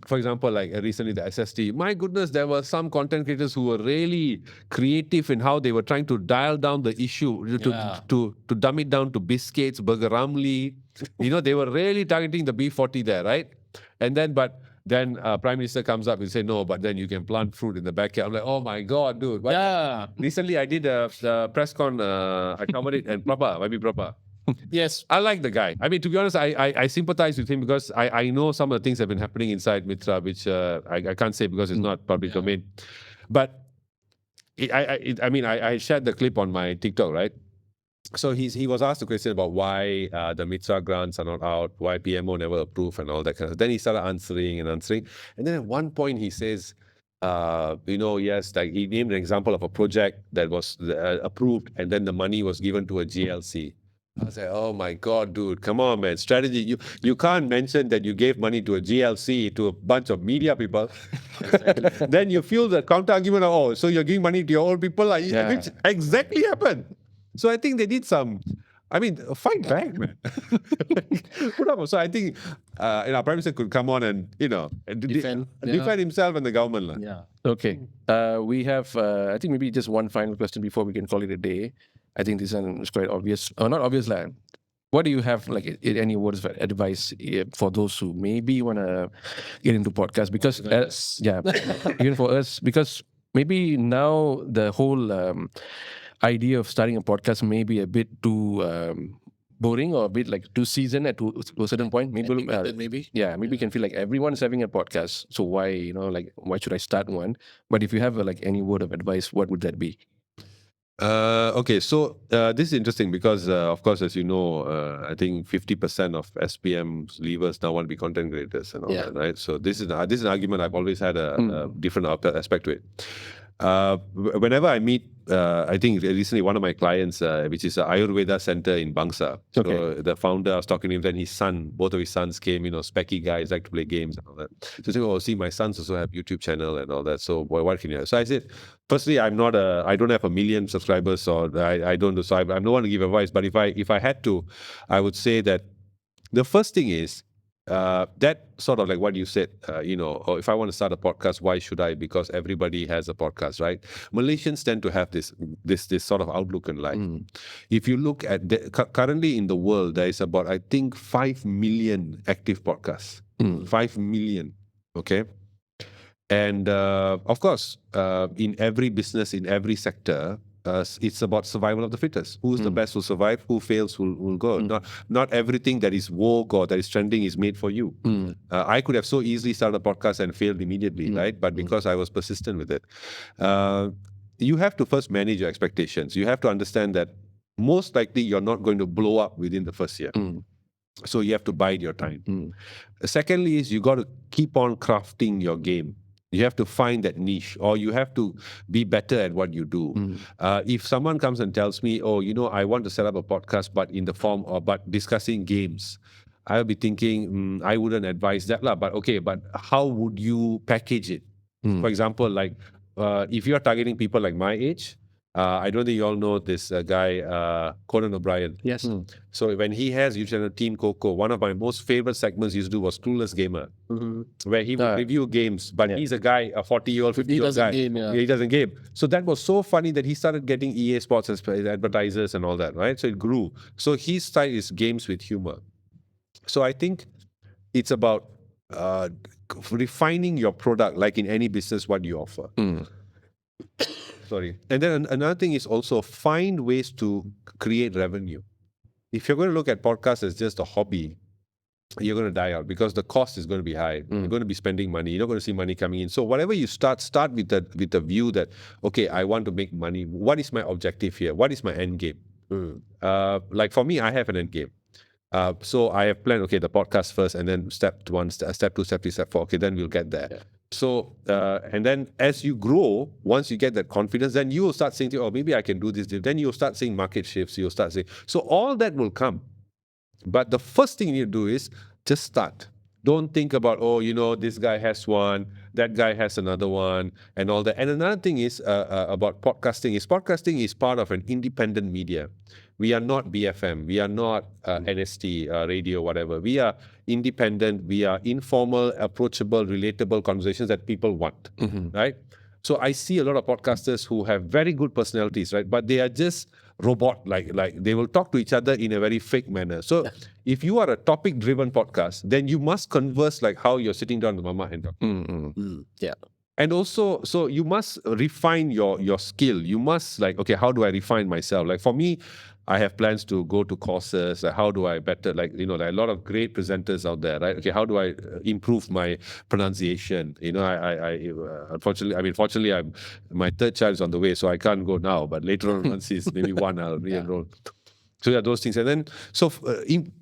for example, like recently the SST, my goodness, there were some content creators who were really creative in how they were trying to dial down the issue, Yeah. to dumb it down to biscuits, burger ramli. They were really targeting the B40 there, right? And then Prime Minister comes up and say, no, but then you can plant fruit in the backyard. I'm like, oh my God, dude. What? Yeah. Recently, I did the press con. I covered it and proper, maybe proper. Yes. I like the guy. I mean, to be honest, I sympathize with him because I know some of the things that have been happening inside Mitra, which I can't say because it's not public domain. But I shared the clip on my TikTok, right? So he was asked a question about why the Mitra grants are not out, why PMO never approved and all that kind of. Then he started answering, and then at one point he says, yes, like he named an example of a project that was approved, and then the money was given to a GLC. I was like, oh my God, dude, come on, man. Strategy. You can't mention that you gave money to a GLC to a bunch of media people. Then you feel the counter argument of, oh, so you're giving money to your own people, which exactly happened. So I think they did fight back, man. So I think Prime Minister could come on and Defend. defend himself and the government. lah. Yeah. Okay. We have, I think maybe just one final question before we can call it a day. I think this one is quite obvious. Not obvious, like. What do you have, like, any words of advice for those who maybe want to get into podcast? Because, even for us, because maybe now the whole idea of starting a podcast may be a bit too boring or a bit like too seasoned to a certain point. Maybe, Maybe. maybe you can feel like everyone's having a podcast. So why, why should I start one? But if you have like any word of advice, what would that be? Okay, so this is interesting because, of course, as you know, I think 50% of SPM leavers now want to be content creators and all that, right? So this is an argument I've always had a different aspect to it. Whenever I meet, I think recently one of my clients, which is an Ayurveda center in Bangsa. So the founder, I was talking to him, then his son, both of his sons came, specky guys, like to play games and all that. So he said, oh, see, my sons also have YouTube channel and all that. So what can you have? So I said, firstly, I don't have 1 million subscribers, or I don't do, so I'm no one to give advice. But if I had to, I would say that the first thing is, that sort of like what you said, or if I want to start a podcast, why should I? Because everybody has a podcast, right? Malaysians tend to have this sort of outlook in life. If you look at currently in the world, there is about, I think, 5 million active podcasts. 5 million, okay? And of course, in every business, in every sector, it's about survival of the fittest. Who's the best will survive, who fails will go. Not everything that is woke or that is trending is made for you. I could have so easily started a podcast and failed immediately, right? But because I was persistent with it, you have to first manage your expectations. You have to understand that most likely you're not going to blow up within the first year. So you have to bide your time. Secondly is you got to keep on crafting your game. You have to find that niche, or you have to be better at what you do. If someone comes and tells me, oh, I want to set up a podcast, but in the form of, but discussing games, I'll be thinking, I wouldn't advise that. But okay, but how would you package it? For example, like if you're targeting people like my age, I don't think you all know this guy, Conan O'Brien. Yes. So when he has YouTube channel Team Coco, one of my most favorite segments he used to do was Clueless Gamer, where he would review games, but he's a guy, a 40-year-old, 50-year-old guy. He doesn't game. So that was so funny that he started getting EA Sports as advertisers and all that, right? So it grew. So his style is games with humor. So I think it's about refining your product, like in any business, what you offer. Sorry. And then another thing is also find ways to create revenue. If you're going to look at podcasts as just a hobby, you're going to die out because the cost is going to be high. You're going to be spending money. You're not going to see money coming in. So whatever you start with the view that, okay, I want to make money. What is my objective here? What is my end game? Like for me, I have an end game. So I have planned, okay, the podcast first, and then step 1, step 2, step 3, step 4. Okay, then we'll get there. So, and then as you grow, once you get that confidence, then you will start saying, oh, maybe I can do this. Then you'll start seeing market shifts. You'll start saying, so all that will come. But the first thing you need to do is just start. Don't think about, oh, this guy has one, that guy has another one, and all that. And another thing is about podcasting is part of an independent media. We are not BFM. We are not NST, radio, whatever. We are independent. We are informal, approachable, relatable conversations that people want, right? So I see a lot of podcasters who have very good personalities, right? But they are just robot, like they will talk to each other in a very fake manner. So if you are a topic-driven podcast, then you must converse like how you're sitting down with mama and talking. Yeah. And also, so you must refine your skill. You must like, okay, how do I refine myself? Like for me, I have plans to go to courses. Like how do I better, like, like a lot of great presenters out there, right? Okay, how do I improve my pronunciation? Unfortunately, fortunately, my third child is on the way, so I can't go now. But later on, once he's maybe one, I'll re-enroll. So yeah, those things. And then, so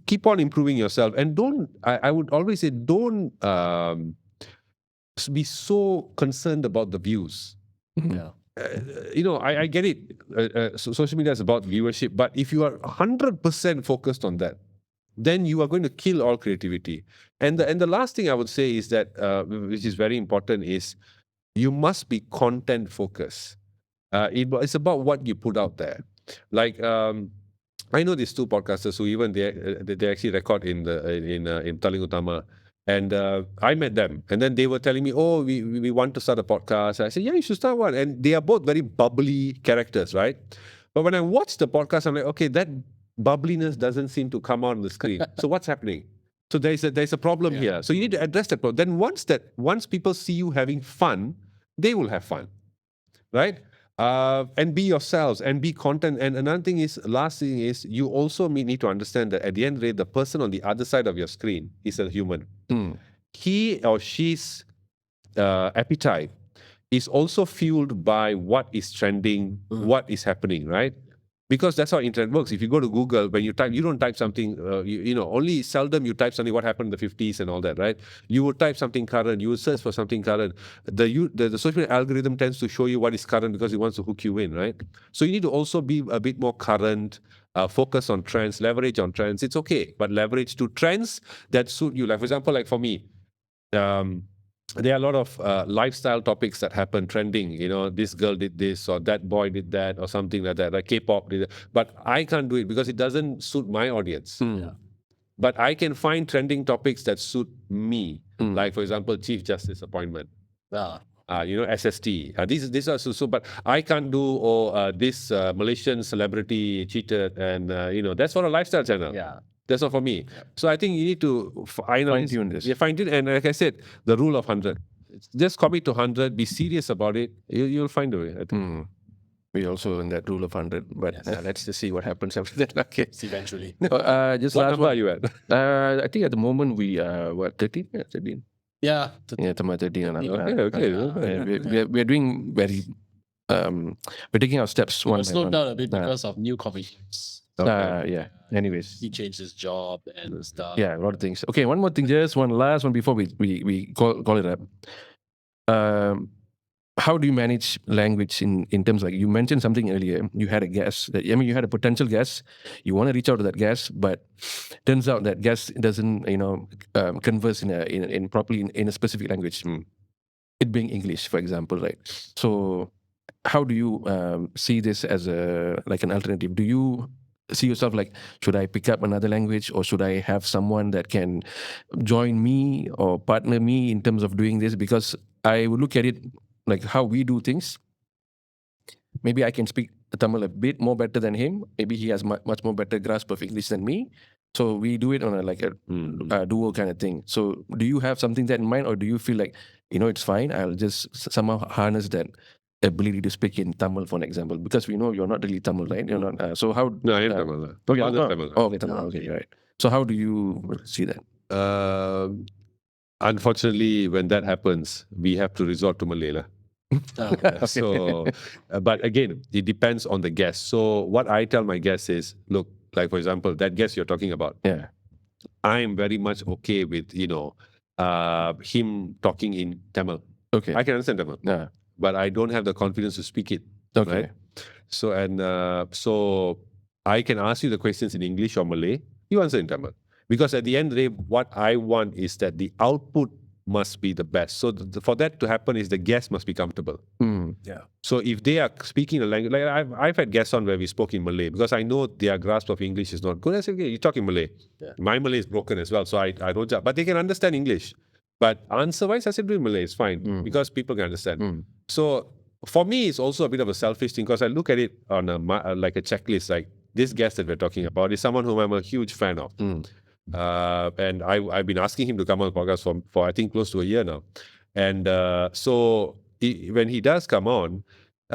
keep on improving yourself. And I would always say, don't be so concerned about the views. Yeah. I get it. So social media is about viewership, but if you are 100% focused on that, then you are going to kill all creativity. And the last thing I would say is that, which is very important, is you must be content focused. It's about what you put out there. Like I know these two podcasters who even they actually record in Taling Utama. And I met them, and then they were telling me, "Oh, we want to start a podcast." I said, "Yeah, you should start one." And they are both very bubbly characters, right? But when I watch the podcast, I'm like, "Okay, that bubbliness doesn't seem to come out on the screen. So what's happening?" So there's a problem here. So you need to address that problem. Then once people see you having fun, they will have fun, right? And be yourselves and be content. And another thing is, last thing is, you also need to understand that at the end of the day, the person on the other side of your screen is a human. He or she's appetite is also fueled by what is trending, what is happening, right? Because that's how internet works. If you go to Google, when you type, you don't type something, only seldom you type something, what happened in the 50s and all that, right? You would type something current, you would search for something current. The social media algorithm tends to show you what is current because it wants to hook you in, right? So you need to also be a bit more current, focus on trends, leverage on trends. It's okay, but leverage to trends that suit you. Like, for example, like for me, there are a lot of lifestyle topics that happen trending. This girl did this, or that boy did that, or something like that. Like K-pop did it. But I can't do it because it doesn't suit my audience. But I can find trending topics that suit me. Like, for example, Chief Justice appointment. SST. These are so. But I can't do this Malaysian celebrity cheated, and that's for a lifestyle channel. Yeah. That's not for me. So I think you need to Fine-tune this. Yeah, fine-tune. And like I said, the rule of 100. Just commit to 100. Be serious about it. You'll find a way, I think. We're also in that rule of 100, but let's just see what happens after that. Okay. Eventually. No, just What last number one. are you at? I think at the moment we are, 13? Yeah, 13. Yeah. Yeah, 13. Okay. We're doing very, we're taking our steps one by Slowed one. down a bit because of new commitments. Yeah. Anyways. He changed his job and stuff. Yeah, a lot of things. Okay, one more thing, just one last one before we call it up. How do you manage language in terms, like you mentioned something earlier? You had a guest you had a potential guest. You want to reach out to that guest, but turns out that guest doesn't converse in properly in a specific language. It being English, for example, right? So how do you see this as an alternative? Do you see yourself like, should I pick up another language, or should I have someone that can join me or partner me in terms of doing this? Because I would look at it like how we do things. Maybe I can speak Tamil a bit more better than him. Maybe he has much more better grasp of English than me. So we do it on a duo kind of thing. So do you have something that in mind, or do you feel like, it's fine, I'll just somehow harness that ability to speak in Tamil, for an example? Because we know you're not really Tamil, right? You're not. So how? No, I am Tamil. Okay, Tamil. okay, Tamil. Okay, right. So how do you see that? Unfortunately, when that happens, we have to resort to Malay. So, but again, it depends on the guest. So what I tell my guests is, look, like for example, that guest you're talking about, I'm very much okay with, him talking in Tamil. Okay. I can understand Tamil. Yeah. But I don't have the confidence to speak it. Okay. Right? So, so I can ask you the questions in English or Malay. You answer in Tamil. Because at the end of the day, what I want is that the output must be the best. So for that to happen is the guest must be comfortable. Yeah. So if they are speaking a language, like I've had guests on where we spoke in Malay because I know their grasp of English is not good. I say, okay, you talk in Malay. Yeah. My Malay is broken as well, so I don't judge. But they can understand English. But answer-wise, I said do in Malay, it's fine because people can understand. So for me, it's also a bit of a selfish thing because I look at it on like a checklist. Like this guest that we're talking about is someone whom I'm a huge fan of. And I've been asking him to come on the podcast for I think close to a year now. And so when he does come on,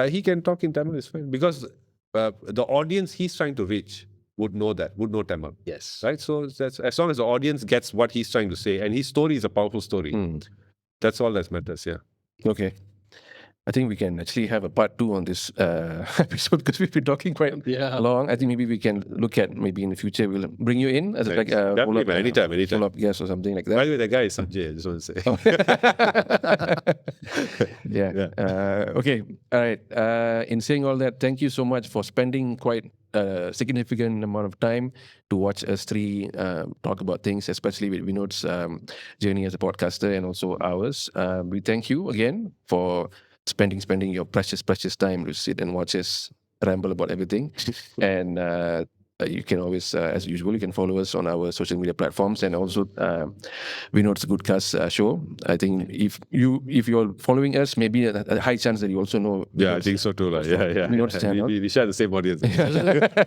he can talk in Tamil, it's fine. Because the audience he's trying to reach would know Tamil. Yes. Right? So that's as long as the audience gets what he's trying to say, and his story is a powerful story. That's all that matters, yeah. Okay. I think we can actually have a part 2 on this episode because we've been talking quite long. I think maybe we can look at maybe in the future we'll bring you in as like a Definitely, man. Anytime. follow-up guest or something like that. By the way, that guy is Sanjay, I just want to say. Yeah. Okay. All right. In saying all that, thank you so much for spending quite a significant amount of time to watch us three talk about things, especially with Vinodh's journey as a podcaster and also ours. We thank you again for spending your precious time to sit and watch us ramble about everything. And you can always, as usual, you can follow us on our social media platforms and also Vinodh's Goodcast show. I think if you're following us, maybe a high chance that you also know. Yeah, I think so too. Like, yeah. Vinodh's channel. We share the same audience.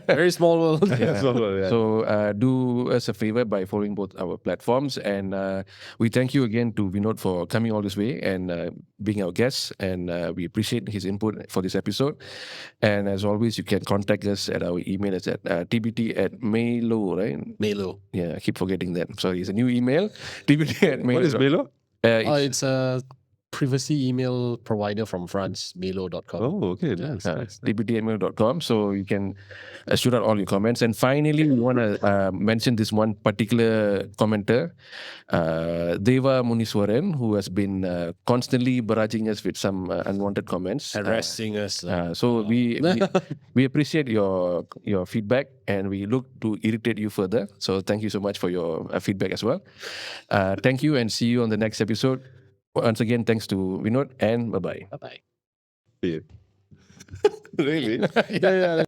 Very small world. Yeah. Small world, yeah. So do us a favor by following both our platforms. And we thank you again to Vinodh for coming all this way and being our guest. And we appreciate his input for this episode. And as always, you can contact us at our email. It's at tbt@mailo, right? Mailo. Yeah, I keep forgetting that. I'm sorry, it's a new email. tbt@mailo. What is Melo? It's a privacy email provider from France, mailo.com. Oh, okay. Nice. tbt@mail.com. So you can shoot out all your comments. And finally, we want to mention this one particular commenter, Deva Muniswaran, who has been constantly barraging us with some unwanted comments. Harassing us. So we appreciate your feedback and we look to irritate you further. So thank you so much for your feedback as well. Thank you and see you on the next episode. Once again, thanks to Vinodh and bye-bye. Bye-bye. See you. Really? Yeah.